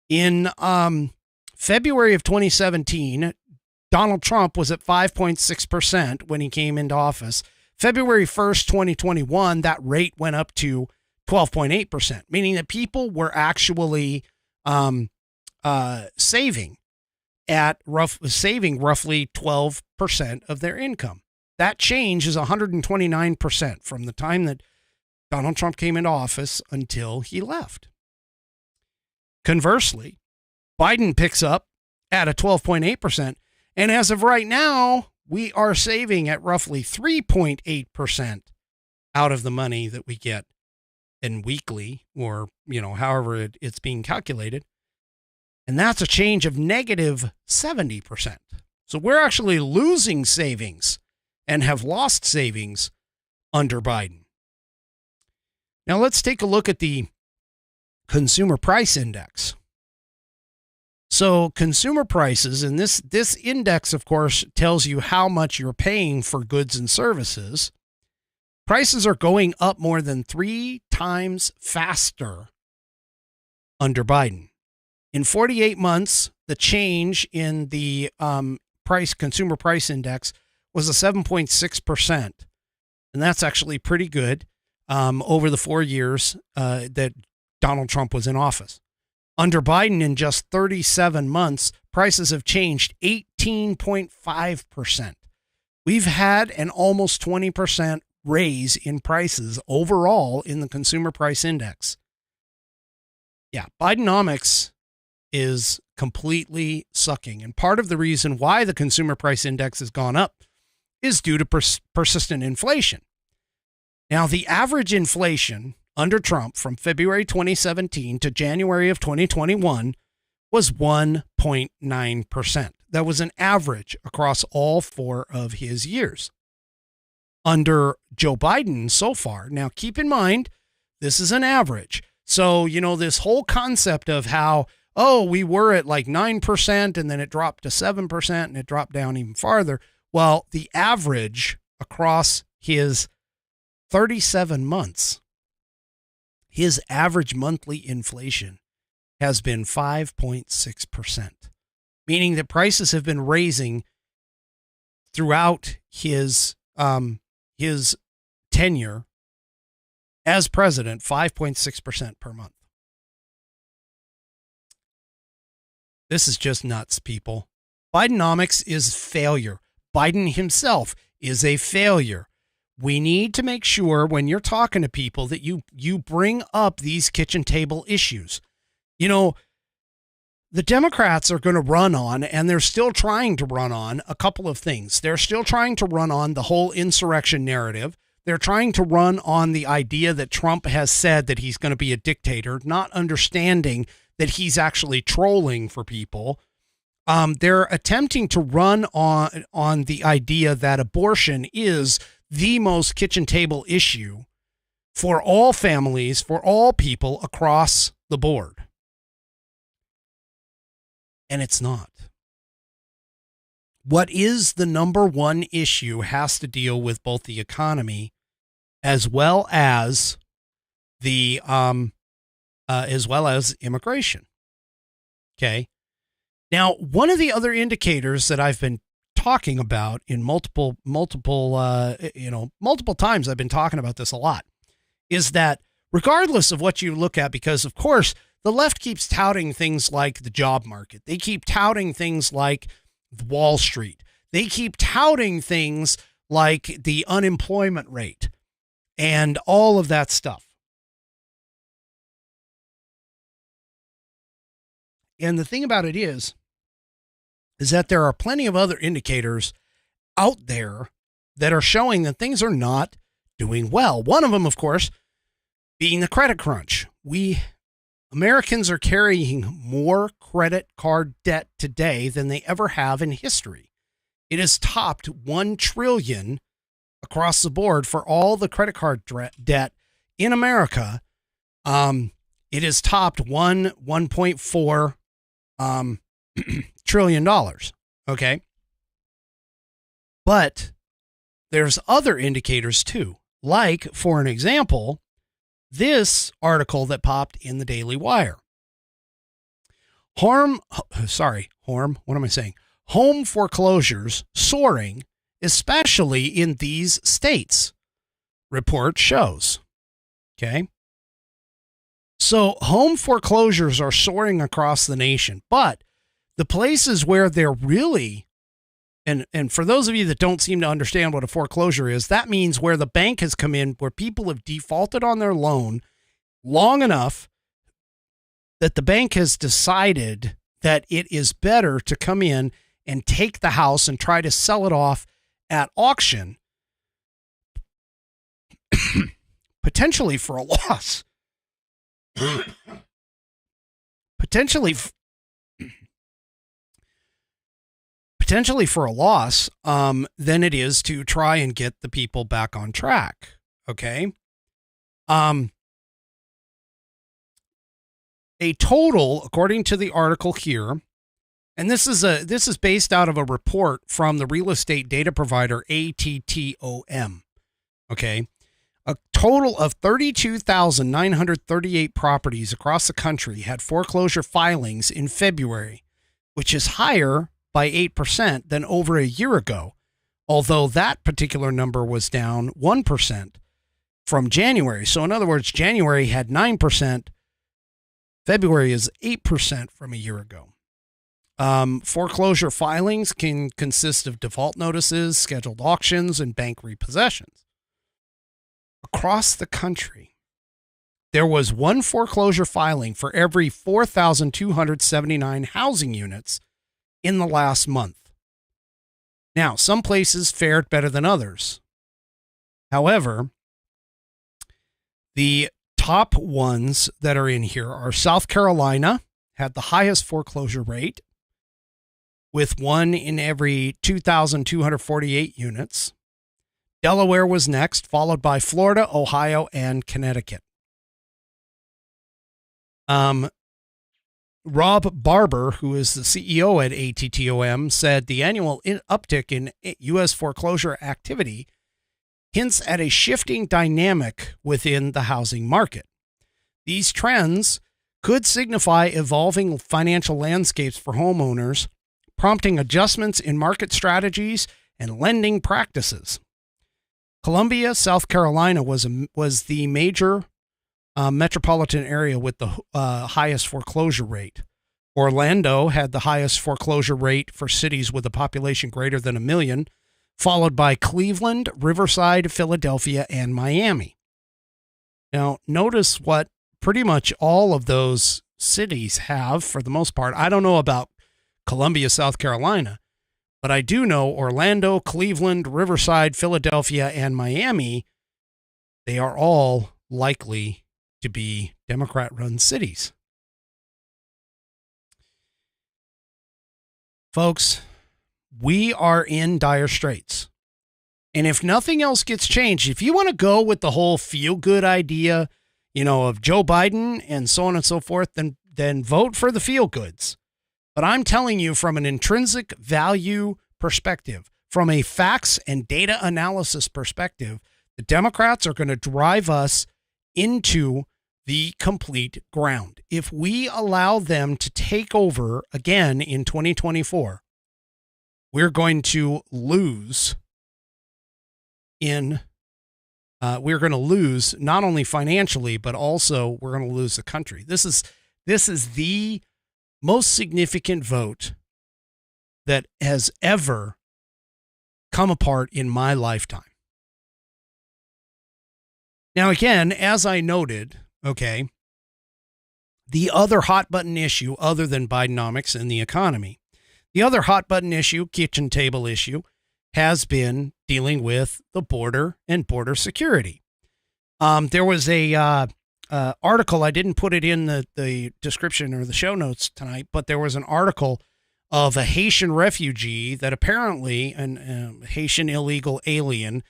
In February of 2017, Donald Trump was at 5.6% when he came into office. February 1st, 2021, that rate went up to 12.8%, meaning that people were actually saving roughly 12% of their income. That change is 129% from the time that Donald Trump came into office until he left. Conversely, Biden picks up at a 12.8%. And as of right now, we are saving at roughly 3.8% out of the money that we get in weekly or, however it's being calculated. And that's a change of negative 70%. So we're actually losing savings and have lost savings under Biden. Now let's take a look at the Consumer Price Index. So consumer prices, and this index, of course, tells you how much you're paying for goods and services. Prices are going up more than 3 times faster under Biden. In 48 months, the change in the consumer price index was a 7.6%. And that's actually pretty good over the 4 years that Donald Trump was in office. Under Biden, in just 37 months, prices have changed 18.5%. We've had an almost 20% raise in prices overall in the consumer price index. Yeah, Bidenomics is completely sucking. And part of the reason why the consumer price index has gone up is due to persistent inflation. Now, the average inflation under Trump from February 2017 to January of 2021 was 1.9%. That was an average across all 4 of his years. Under Joe Biden so far, now keep in mind, this is an average. So, this whole concept of how, we were at like 9% and then it dropped to 7% and it dropped down even farther. Well, the average across his 37 months, his average monthly inflation has been 5.6%, meaning that prices have been raising throughout his tenure as president, 5.6% per month. This is just nuts, people. Bidenomics is failure. Biden himself is a failure. We need to make sure when you're talking to people that you bring up these kitchen table issues. The Democrats are going to run on, and they're still trying to run on, a couple of things. They're still trying to run on the whole insurrection narrative. They're trying to run on the idea that Trump has said that he's going to be a dictator, not understanding that he's actually trolling for people. They're attempting to run on the idea that abortion is the most kitchen table issue for all families, for all people across the board. And it's not. What is the number one issue has to deal with both the economy as well as the immigration. Okay. Now, one of the other indicators that I've been talking about in multiple times, I've been talking about this a lot, is that regardless of what you look at, because of course the left keeps touting things like the job market, they keep touting things like Wall Street, they keep touting things like the unemployment rate and all of that stuff. And the thing about it is that there are plenty of other indicators out there that are showing that things are not doing well. One of them, of course, being the credit crunch. Americans are carrying more credit card debt today than they ever have in history. It has topped $1 trillion across the board for all the credit card debt in America. It has topped $1.4 trillion. Okay. But there's other indicators too. Like, for an example, this article that popped in the Daily Wire. Home foreclosures soaring, especially in these states, report shows. Okay. So home foreclosures are soaring across the nation, but the places where they're really, and for those of you that don't seem to understand what a foreclosure is, that means where the bank has come in, where people have defaulted on their loan long enough that the bank has decided that it is better to come in and take the house and try to sell it off at auction, potentially for a loss. Potentially for a loss, than it is to try and get the people back on track. Okay. A total, according to the article here, and this is based out of a report from the real estate data provider ATTOM. Okay. A total of 32,938 properties across the country had foreclosure filings in February, which is higher by 8% than over a year ago, although that particular number was down 1% from January. So in other words, January had 9%, February is 8% from a year ago. Foreclosure filings can consist of default notices, scheduled auctions, and bank repossessions. Across the country, there was one foreclosure filing for every 4,279 housing units in the last month. Now, some places fared better than others. However, the top ones that are in here are South Carolina had the highest foreclosure rate with one in every 2,248 units. Delaware was next, followed by Florida, Ohio, and Connecticut. Rob Barber, who is the CEO at ATTOM, said the annual uptick in U.S. foreclosure activity hints at a shifting dynamic within the housing market. These trends could signify evolving financial landscapes for homeowners, prompting adjustments in market strategies and lending practices. Columbia, South Carolina was the major metropolitan area with the highest foreclosure rate. Orlando had the highest foreclosure rate for cities with a population greater than 1 million, followed by Cleveland, Riverside, Philadelphia, and Miami. Now, notice what pretty much all of those cities have for the most part. I don't know about Columbia, South Carolina, but I do know Orlando, Cleveland, Riverside, Philadelphia, and Miami, they are all likely to be Democrat-run cities. Folks, we are in dire straits. And if nothing else gets changed, if you want to go with the whole feel-good idea, of Joe Biden and so on and so forth, then vote for the feel-goods. But I'm telling you, from an intrinsic value perspective, from a facts and data analysis perspective, the Democrats are going to drive us into the complete ground. If we allow them to take over again in 2024, we're going to lose we're going to lose not only financially, but also we're going to lose the country. This is the most significant vote that has ever come apart in my lifetime. Now, again, as I noted, okay, the other hot button issue, other than Bidenomics and the economy, the other hot button issue, kitchen table issue, has been dealing with the border and border security. There was a article, I didn't put it in the description or the show notes tonight, but there was an article of a Haitian refugee that apparently, an Haitian illegal alien,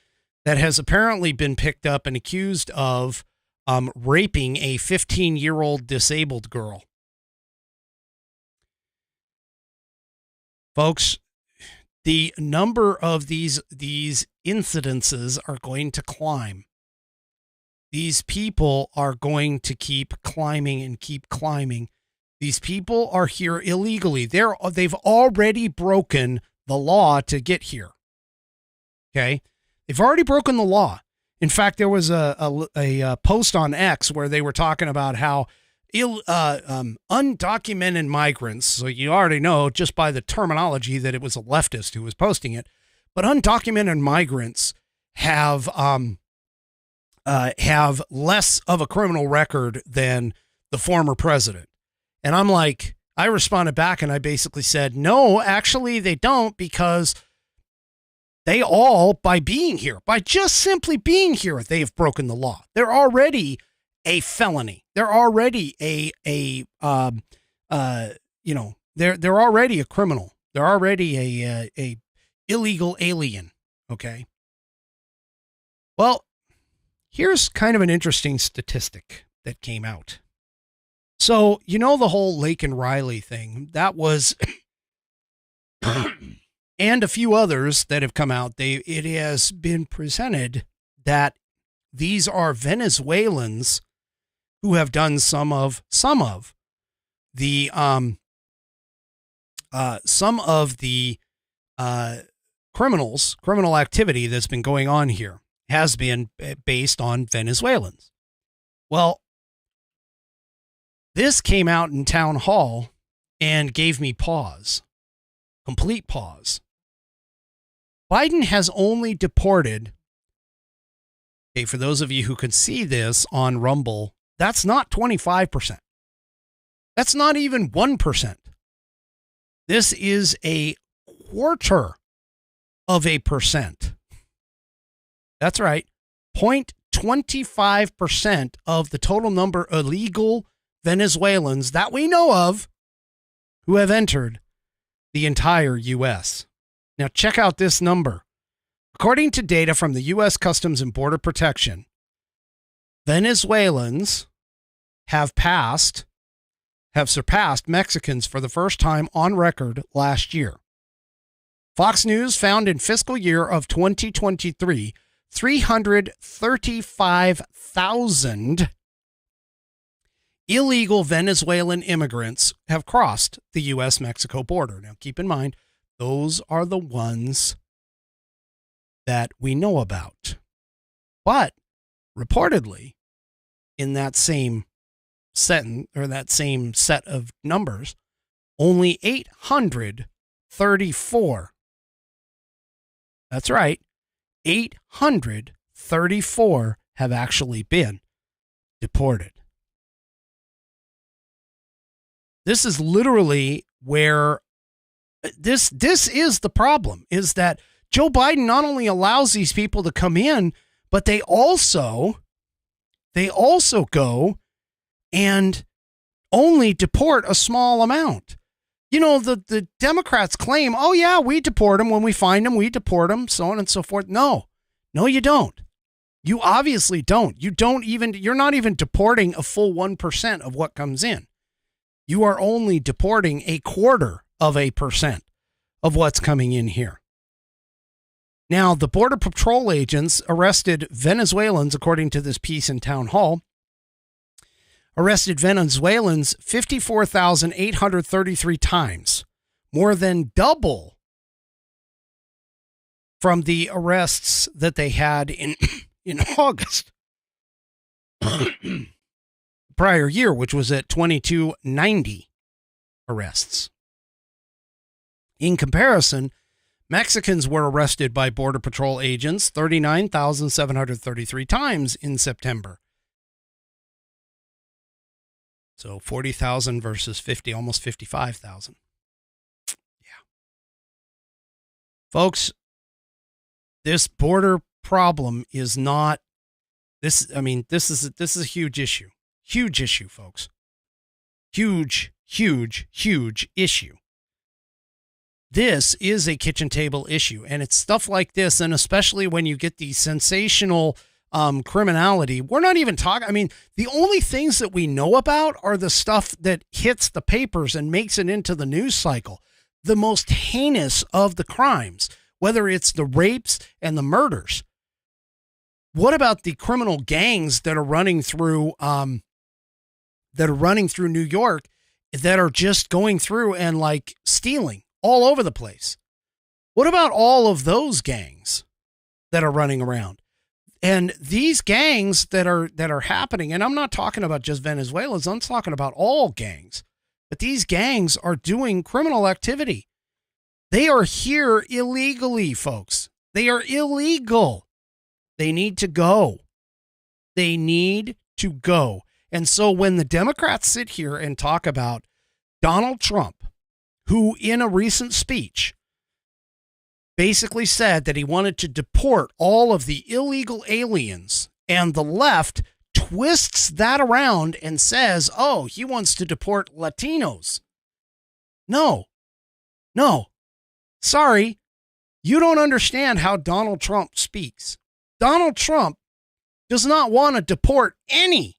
that has apparently been picked up and accused of raping a 15-year-old disabled girl. Folks, the number of these incidences are going to climb. These people are going to keep climbing and keep climbing. These people are here illegally. They've already broken the law to get here. Okay? They've already broken the law. In fact, there was a post on X where they were talking about how undocumented migrants, so you already know just by the terminology that it was a leftist who was posting it, but undocumented migrants have less of a criminal record than the former president. And I'm like, I responded back and I basically said, no, actually they don't, because they all, by being here, by just simply being here, they've broken the law. They're already a felony. They're already they're already a criminal. They're already a illegal alien. Okay. Well, here's kind of an interesting statistic that came out. So, the whole Lake and Riley thing, that was, and a few others that have come out, it has been presented that these are Venezuelans who have done some of the criminal activity that's been going on here has been based on Venezuelans. Well, this came out in town hall and gave me pause, complete pause. Biden has only deported, okay, for those of you who can see this on Rumble, that's not 25%. That's not even 1%. This is a quarter of a percent. That's right. 0.25% of the total number of illegal Venezuelans that we know of who have entered the entire U.S. Now, check out this number. According to data from the U.S. Customs and Border Protection, Venezuelans have surpassed Mexicans for the first time on record last year. Fox News found in fiscal year of 2023, 335,000 illegal Venezuelan immigrants have crossed the U.S.-Mexico border. Now, keep in mind, those are the ones that we know about. But reportedly, in that same sentence or that same set of numbers, only 834. That's right. 834 have actually been deported. This is literally where this is the problem, is that Joe Biden not only allows these people to come in, but they also go and only deport a small amount. The Democrats claim, oh yeah, we deport them when we find them, we deport them, so on and so forth. No, you don't. You obviously don't. You're not even deporting a full 1% of what comes in. You are only deporting a quarter of a percent of what's coming in here. Now, the Border Patrol agents arrested Venezuelans, according to this piece in Town Hall, arrested Venezuelans 54,833 times, more than double from the arrests that they had in August prior year, which was at 2,290 arrests. In comparison, Mexicans were arrested by Border Patrol agents 39,733 times in September. So 40,000 versus 50, almost 55,000. Yeah. Folks, this border problem is not this. I mean, this is a huge issue. Huge issue, folks. Huge issue. This is a kitchen table issue, and it's stuff like this, and especially when you get the sensational criminality. We're not even talking. I mean, the only things that we know about are the stuff that hits the papers and makes it into the news cycle. The most heinous of the crimes, whether it's the rapes and the murders. What about the criminal gangs that are running through New York that are just going through and like stealing all over the place? What about all of those gangs that are running around? And these gangs that are happening, and I'm not talking about just Venezuelans, I'm talking about all gangs. But these gangs are doing criminal activity. They are here illegally, folks. They are illegal. They need to go. They need to go. And so when the Democrats sit here and talk about Donald Trump, who in a recent speech basically said that he wanted to deport all of the illegal aliens, and the left twists that around and says, oh, he wants to deport Latinos. No. Sorry, you don't understand how Donald Trump speaks. Donald Trump does not want to deport any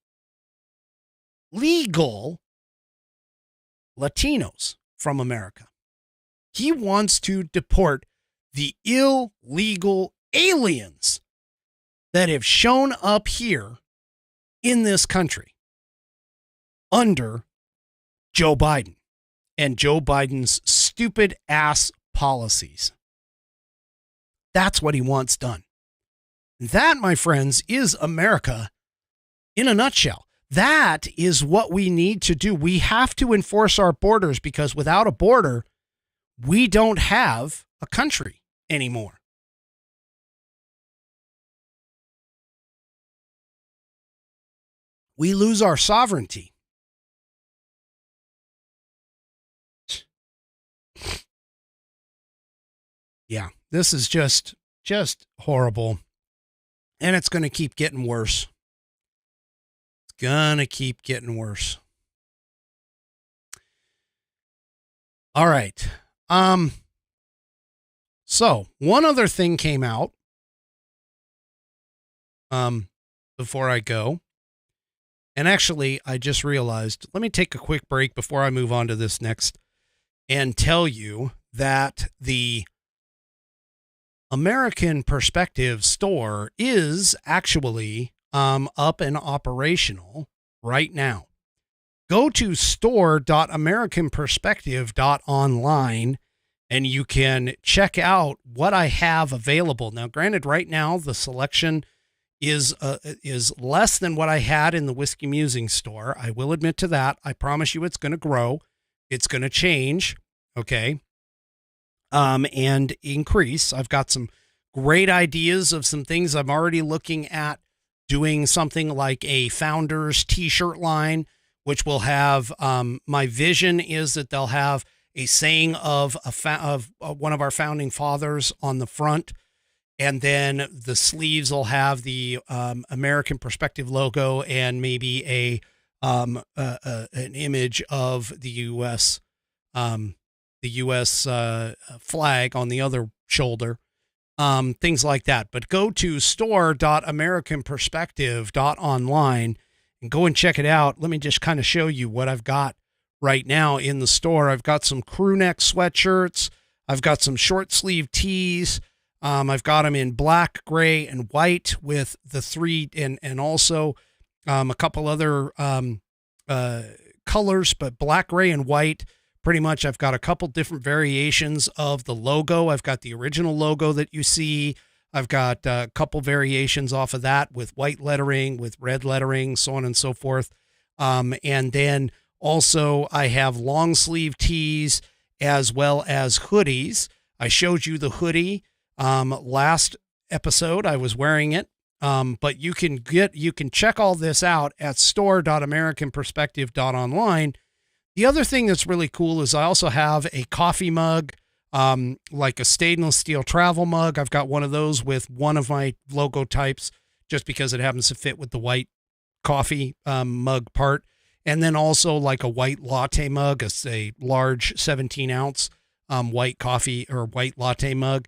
legal Latinos from America. He wants to deport the illegal aliens that have shown up here in this country under Joe Biden and Joe Biden's stupid ass policies. That's what he wants done. That, my friends, is America in a nutshell. That is what we need to do. We have to enforce our borders, because without a border, we don't have a country anymore. We lose our sovereignty. Yeah, this is just horrible. And it's going to keep getting worse. It's going to keep getting worse. All right. So one other thing came out before I go. And actually, I just realized, let me take a quick break before I move on to this next and tell you that the American Perspective store is actually up and operational right now. Go to store.americanperspective.online and you can check out what I have available. Now, granted, right now the selection is less than what I had in the Whiskey Musing store. I will admit to that. I promise you it's going to grow. It's going to change. Okay. And increase. I've got some great ideas of some things. I'm already looking at doing something like a Founders t-shirt line, which will have, my vision is that they'll have a saying of one of our founding fathers on the front. And then the sleeves will have the American Perspective logo and maybe an image of the U.S. Flag on the other shoulder, things like that. But go to store.americanperspective.online and go and check it out. Let me just kind of show you what I've got right now in the store. I've got some crew neck sweatshirts. I've got some short sleeve tees. I've got them in black, gray, and white with the three, and also a couple other colors, but black, gray, and white. Pretty much, I've got a couple different variations of the logo. I've got the original logo that you see. I've got a couple variations off of that with white lettering, with red lettering, so on and so forth. And then also I have long sleeve tees as well as hoodies. I showed you the hoodie last episode. I was wearing it But you can check all this out at store.americanperspective.online. The other thing that's really cool is I also have a coffee mug, like a stainless steel travel mug. I've got one of those with one of my logo types just because it happens to fit with the white coffee mug part. And then also like a white latte mug, a large 17-ounce white coffee or white latte mug.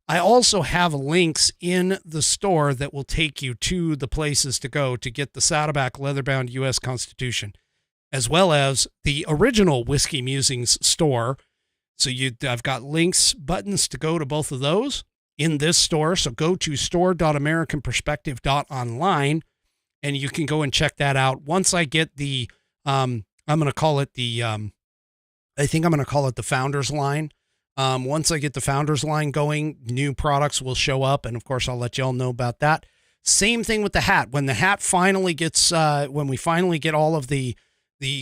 I also have links in the store that will take you to the places to go to get the Saddleback leather-bound U.S. Constitution, as well as the original Whiskey Musings store. So I've got links, buttons to go to both of those in this store. So go to store.americanperspective.online and you can go and check that out. Once I get the, I'm going to call it the, I think I'm going to call it the Founders line. Once I get the Founders line going, new products will show up. And of course, I'll let y'all know about that. Same thing with the hat. When the hat finally gets, when we finally get all of the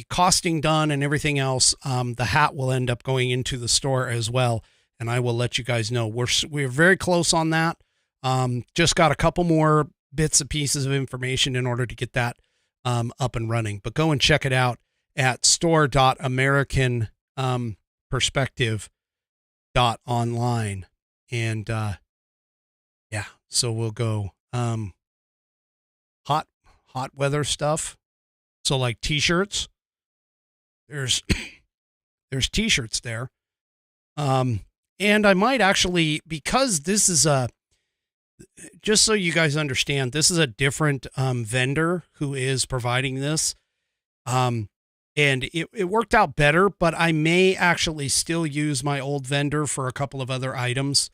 costing done and everything else, the hat will end up going into the store as well. And I will let you guys know. We're very close on that. Just got a couple more bits and pieces of information in order to get that up and running. But go and check it out at store.americanperspective.online. And yeah, so we'll go hot weather stuff. So like t-shirts, there's t-shirts there. And I might actually, because this is just so you guys understand, this is a different vendor who is providing this. And it worked out better, but I may actually still use my old vendor for a couple of other items.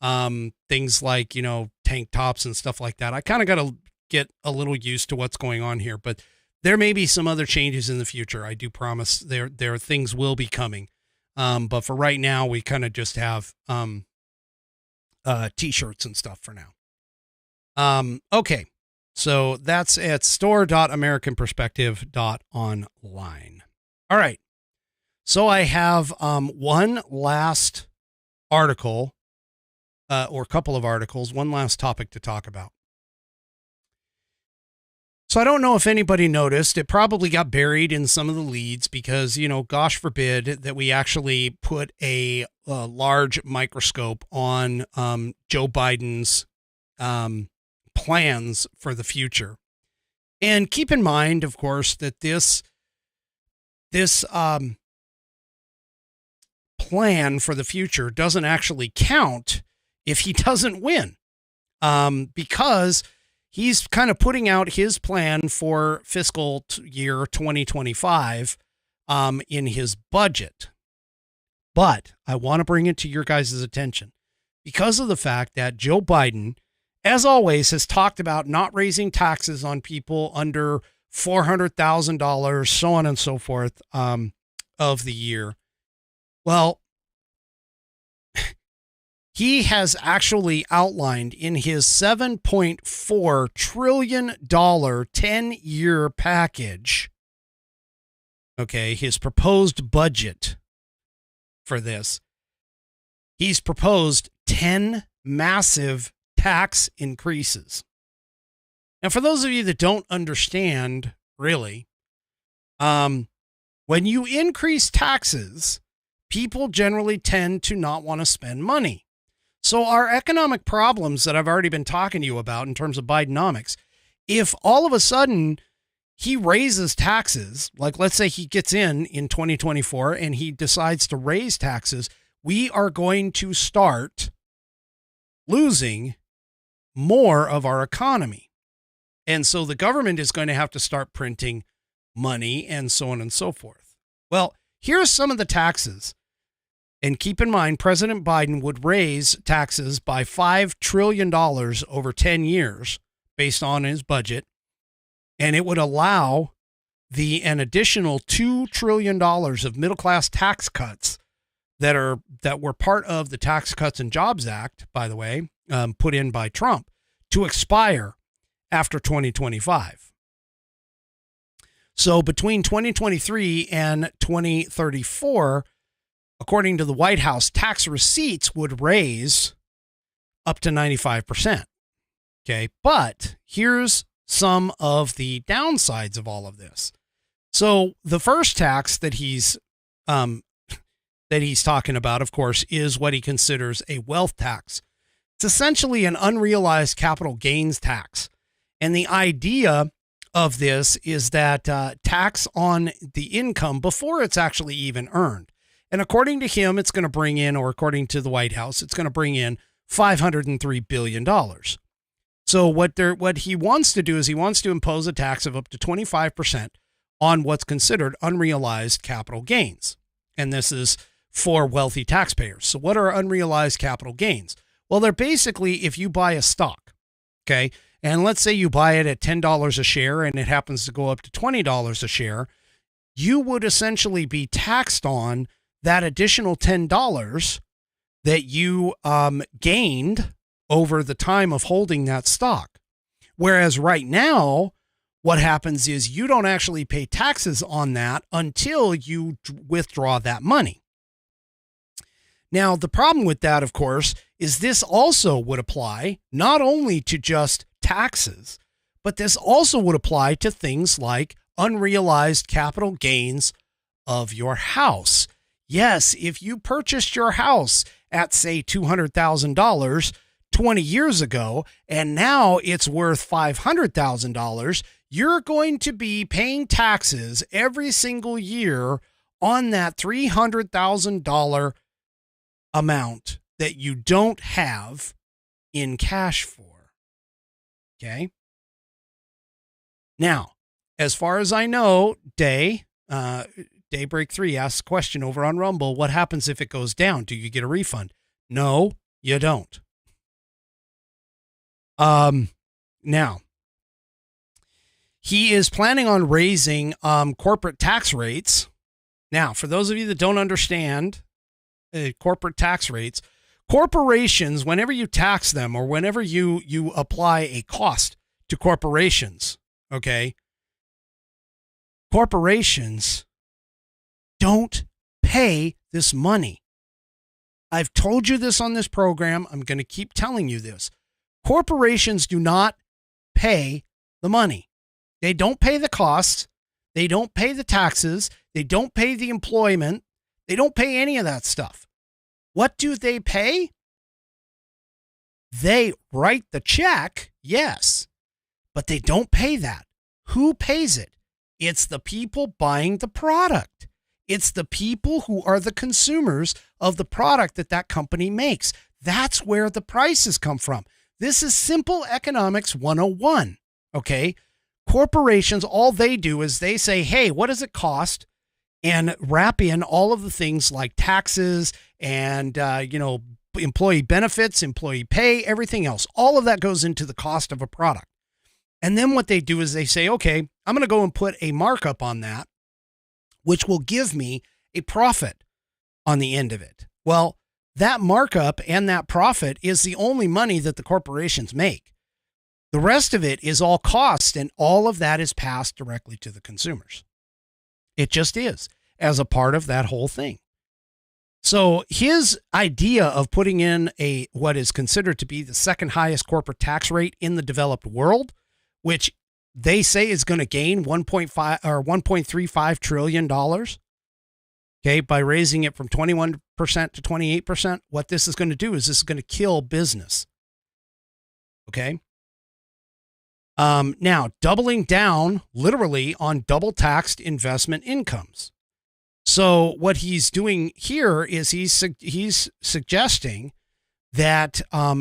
Things like, tank tops and stuff like that. I kind of got to get a little used to what's going on here, but there may be some other changes in the future. I do promise there things will be coming. But for right now, we kind of just have t-shirts and stuff for now. Okay. So that's at store.americanperspective.online. All right. So I have one last article or a couple of articles, one last topic to talk about. So I don't know if anybody noticed, it probably got buried in some of the leads because, gosh forbid that we actually put a large microscope on Joe Biden's plans for the future. And keep in mind, of course, that this plan for the future doesn't actually count if he doesn't win, because he's kind of putting out his plan for fiscal year 2025 in his budget. But I want to bring it to your guys' attention because of the fact that Joe Biden, as always, has talked about not raising taxes on people under $400,000, so on and so forth, of the year. Well, he has actually outlined in his $7.4 trillion 10-year package, okay, his proposed budget for this. He's proposed 10 massive tax increases. Now, for those of you that don't understand, really, when you increase taxes, people generally tend to not want to spend money. So our economic problems that I've already been talking to you about in terms of Bidenomics, if all of a sudden he raises taxes, like let's say he gets in 2024 and he decides to raise taxes, we are going to start losing more of our economy. And so the government is going to have to start printing money and so on and so forth. Well, here's some of the taxes. And keep in mind, President Biden would raise taxes by $5 trillion over 10 years based on his budget. And it would allow an additional $2 trillion of middle-class tax cuts that were part of the Tax Cuts and Jobs Act, by the way, put in by Trump, to expire after 2025. So between 2023 and 2034, according to the White House, tax receipts would raise up to 95%. Okay. But here's some of the downsides of all of this. So the first tax that he's talking about, of course, is what he considers a wealth tax. It's essentially an unrealized capital gains tax. And the idea of this is that tax on the income before it's actually even earned. And according to him, it's going to bring in, or according to the White House, it's going to bring in $503 billion. So what he wants to do is he wants to impose a tax of up to 25% on what's considered unrealized capital gains. And this is for wealthy taxpayers. So what are unrealized capital gains? Well, they're basically if you buy a stock, okay, and let's say you buy it at $10 a share and it happens to go up to $20 a share, you would essentially be taxed on that additional $10 that you gained over the time of holding that stock. Whereas right now, what happens is you don't actually pay taxes on that until you withdraw that money. Now, the problem with that, of course, is this also would apply not only to just taxes, but this also would apply to things like unrealized capital gains of your house. Yes, if you purchased your house at, say, $200,000 20 years ago, and now it's worth $500,000, you're going to be paying taxes every single year on that $300,000 amount that you don't have in cash for. Okay. Now, as far as I know, Daybreak 3 asks a question over on Rumble. What happens if it goes down? Do you get a refund? No, you don't. Now, he is planning on raising corporate tax rates. Now, for those of you that don't understand corporate tax rates, corporations, whenever you tax them or whenever you apply a cost to corporations, okay, corporations don't pay this money. I've told you this on this program. I'm going to keep telling you this. Corporations do not pay the money. They don't pay the costs. They don't pay the taxes. They don't pay the employment. They don't pay any of that stuff. What do they pay? They write the check, yes, but they don't pay that. Who pays it? It's the people buying the product. It's the people who are the consumers of the product that company makes. That's where the prices come from. This is simple economics 101, okay? Corporations, all they do is they say, hey, what does it cost? And wrap in all of the things like taxes and, employee benefits, employee pay, everything else. All of that goes into the cost of a product. And then what they do is they say, okay, I'm going to go and put a markup on that, which will give me a profit on the end of it. Well, that markup and that profit is the only money that the corporations make. The rest of it is all cost, and all of that is passed directly to the consumers. It just is, as a part of that whole thing. So his idea of putting in what is considered to be the second highest corporate tax rate in the developed world, which they say is going to gain $1.35 trillion, okay, by raising it from 21% to 28%, what this is going to do is this is going to kill business. Okay. Now, doubling down literally on double taxed investment incomes. So what he's doing here is he's suggesting that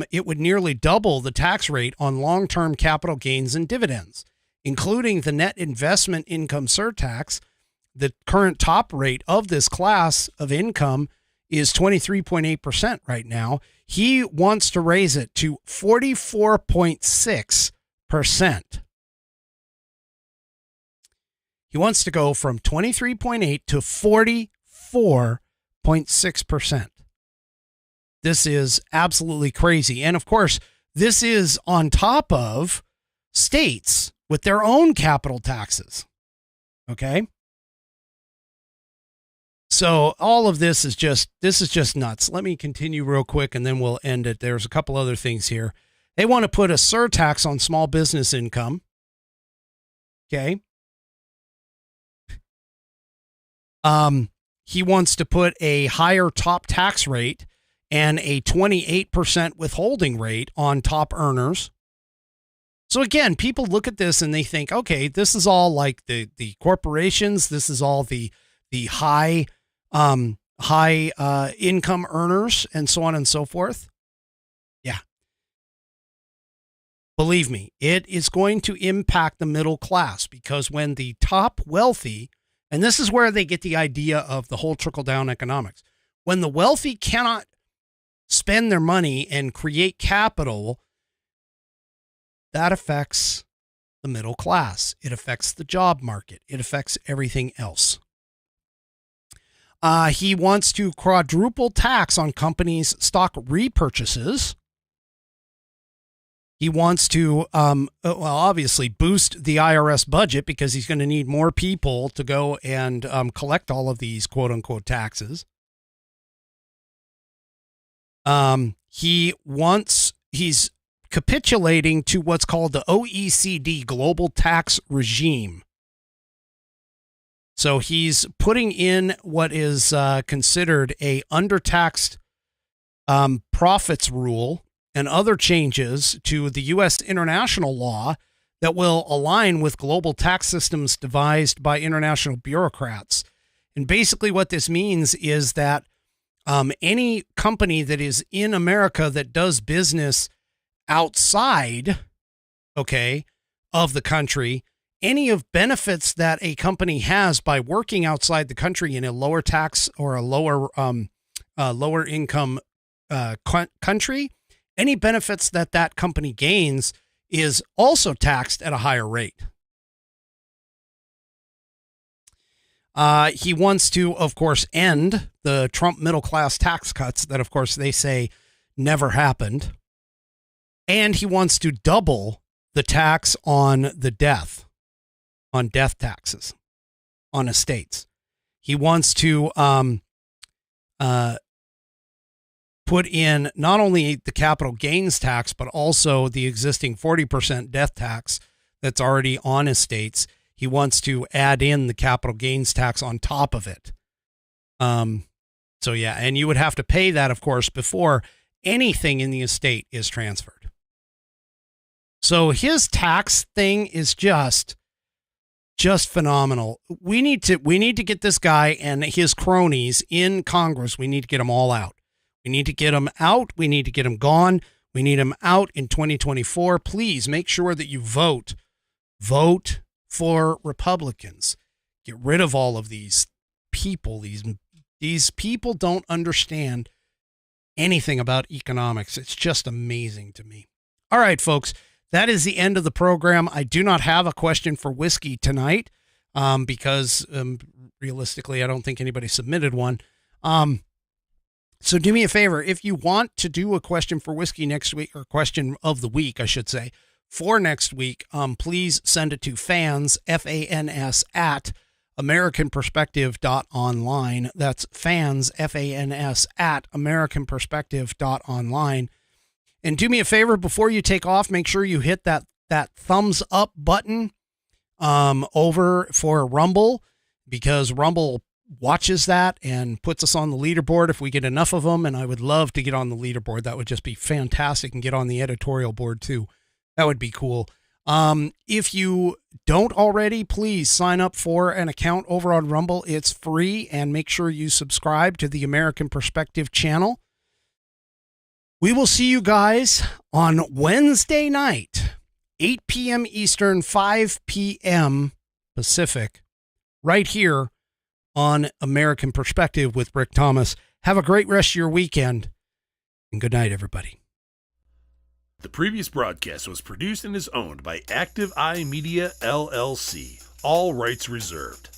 it would nearly double the tax rate on long-term capital gains and dividends, including the net investment income surtax. The current top rate of this class of income is 23.8% right now. He wants to raise it to 44.6%. He wants to go from 23.8 to 44.6%. This is absolutely crazy. And of course, this is on top of states with their own capital taxes. Okay. So all of this is just nuts. Let me continue real quick and then we'll end it. There's a couple other things here. They want to put a surtax on small business income. Okay. He wants to put a higher top tax rate and a 28% withholding rate on top earners. So again, people look at this and they think, okay, this is all like the corporations. This is all the high income earners and so on and so forth. Yeah. Believe me, it is going to impact the middle class, because when the top wealthy, and this is where they get the idea of the whole trickle-down economics, when the wealthy cannot spend their money and create capital, that affects the middle class. It affects the job market. It affects everything else. He wants to quadruple tax on companies' stock repurchases. He wants to, obviously boost the IRS budget, because he's going to need more people to go and collect all of these quote unquote taxes. He's capitulating to what's called the OECD global tax regime. So he's putting in what is considered a undertaxed profits rule and other changes to the U.S. international law that will align with global tax systems devised by international bureaucrats. And basically what this means is that any company that is in America that does business outside, okay, of the country, any of benefits that a company has by working outside the country in a lower tax or a lower income country, any benefits that that company gains is also taxed at a higher rate. He wants to, of course, end the Trump middle class tax cuts that, of course, they say never happened. And he wants to double the tax on death taxes on estates. He wants to put in not only the capital gains tax, but also the existing 40% death tax that's already on estates. He wants to add in the capital gains tax on top of it. So yeah, and you would have to pay that, of course, before anything in the estate is transferred. So his tax thing is just phenomenal. We need to get this guy and his cronies in Congress. We need to get them all out. We need to get them out. We need to get them gone. We need them out in 2024. Please make sure that you vote. Vote for Republicans. Get rid of all of these people. These people don't understand anything about economics. It's just amazing to me. All right, folks, that is the end of the program. I do not have a question for Whiskey tonight because realistically, I don't think anybody submitted one. So do me a favor. If you want to do a question for Whiskey next week, or question of the week, I should say, for next week, please send it to fans, FANS, at AmericanPerspective.online. That's fans, FANS, at AmericanPerspective.online. And do me a favor, before you take off, make sure you hit that thumbs up button over for Rumble, because Rumble watches that and puts us on the leaderboard if we get enough of them. And I would love to get on the leaderboard. That would just be fantastic, and get on the editorial board too. That would be cool. If you don't already, please sign up for an account over on Rumble. It's free, and make sure you subscribe to the American Perspective channel. We will see you guys on Wednesday night, 8 p.m. Eastern, 5 p.m. Pacific, right here on American Perspective with Rick Thomas. Have a great rest of your weekend, and good night, everybody. The previous broadcast was produced and is owned by Active Eye Media LLC. All rights reserved.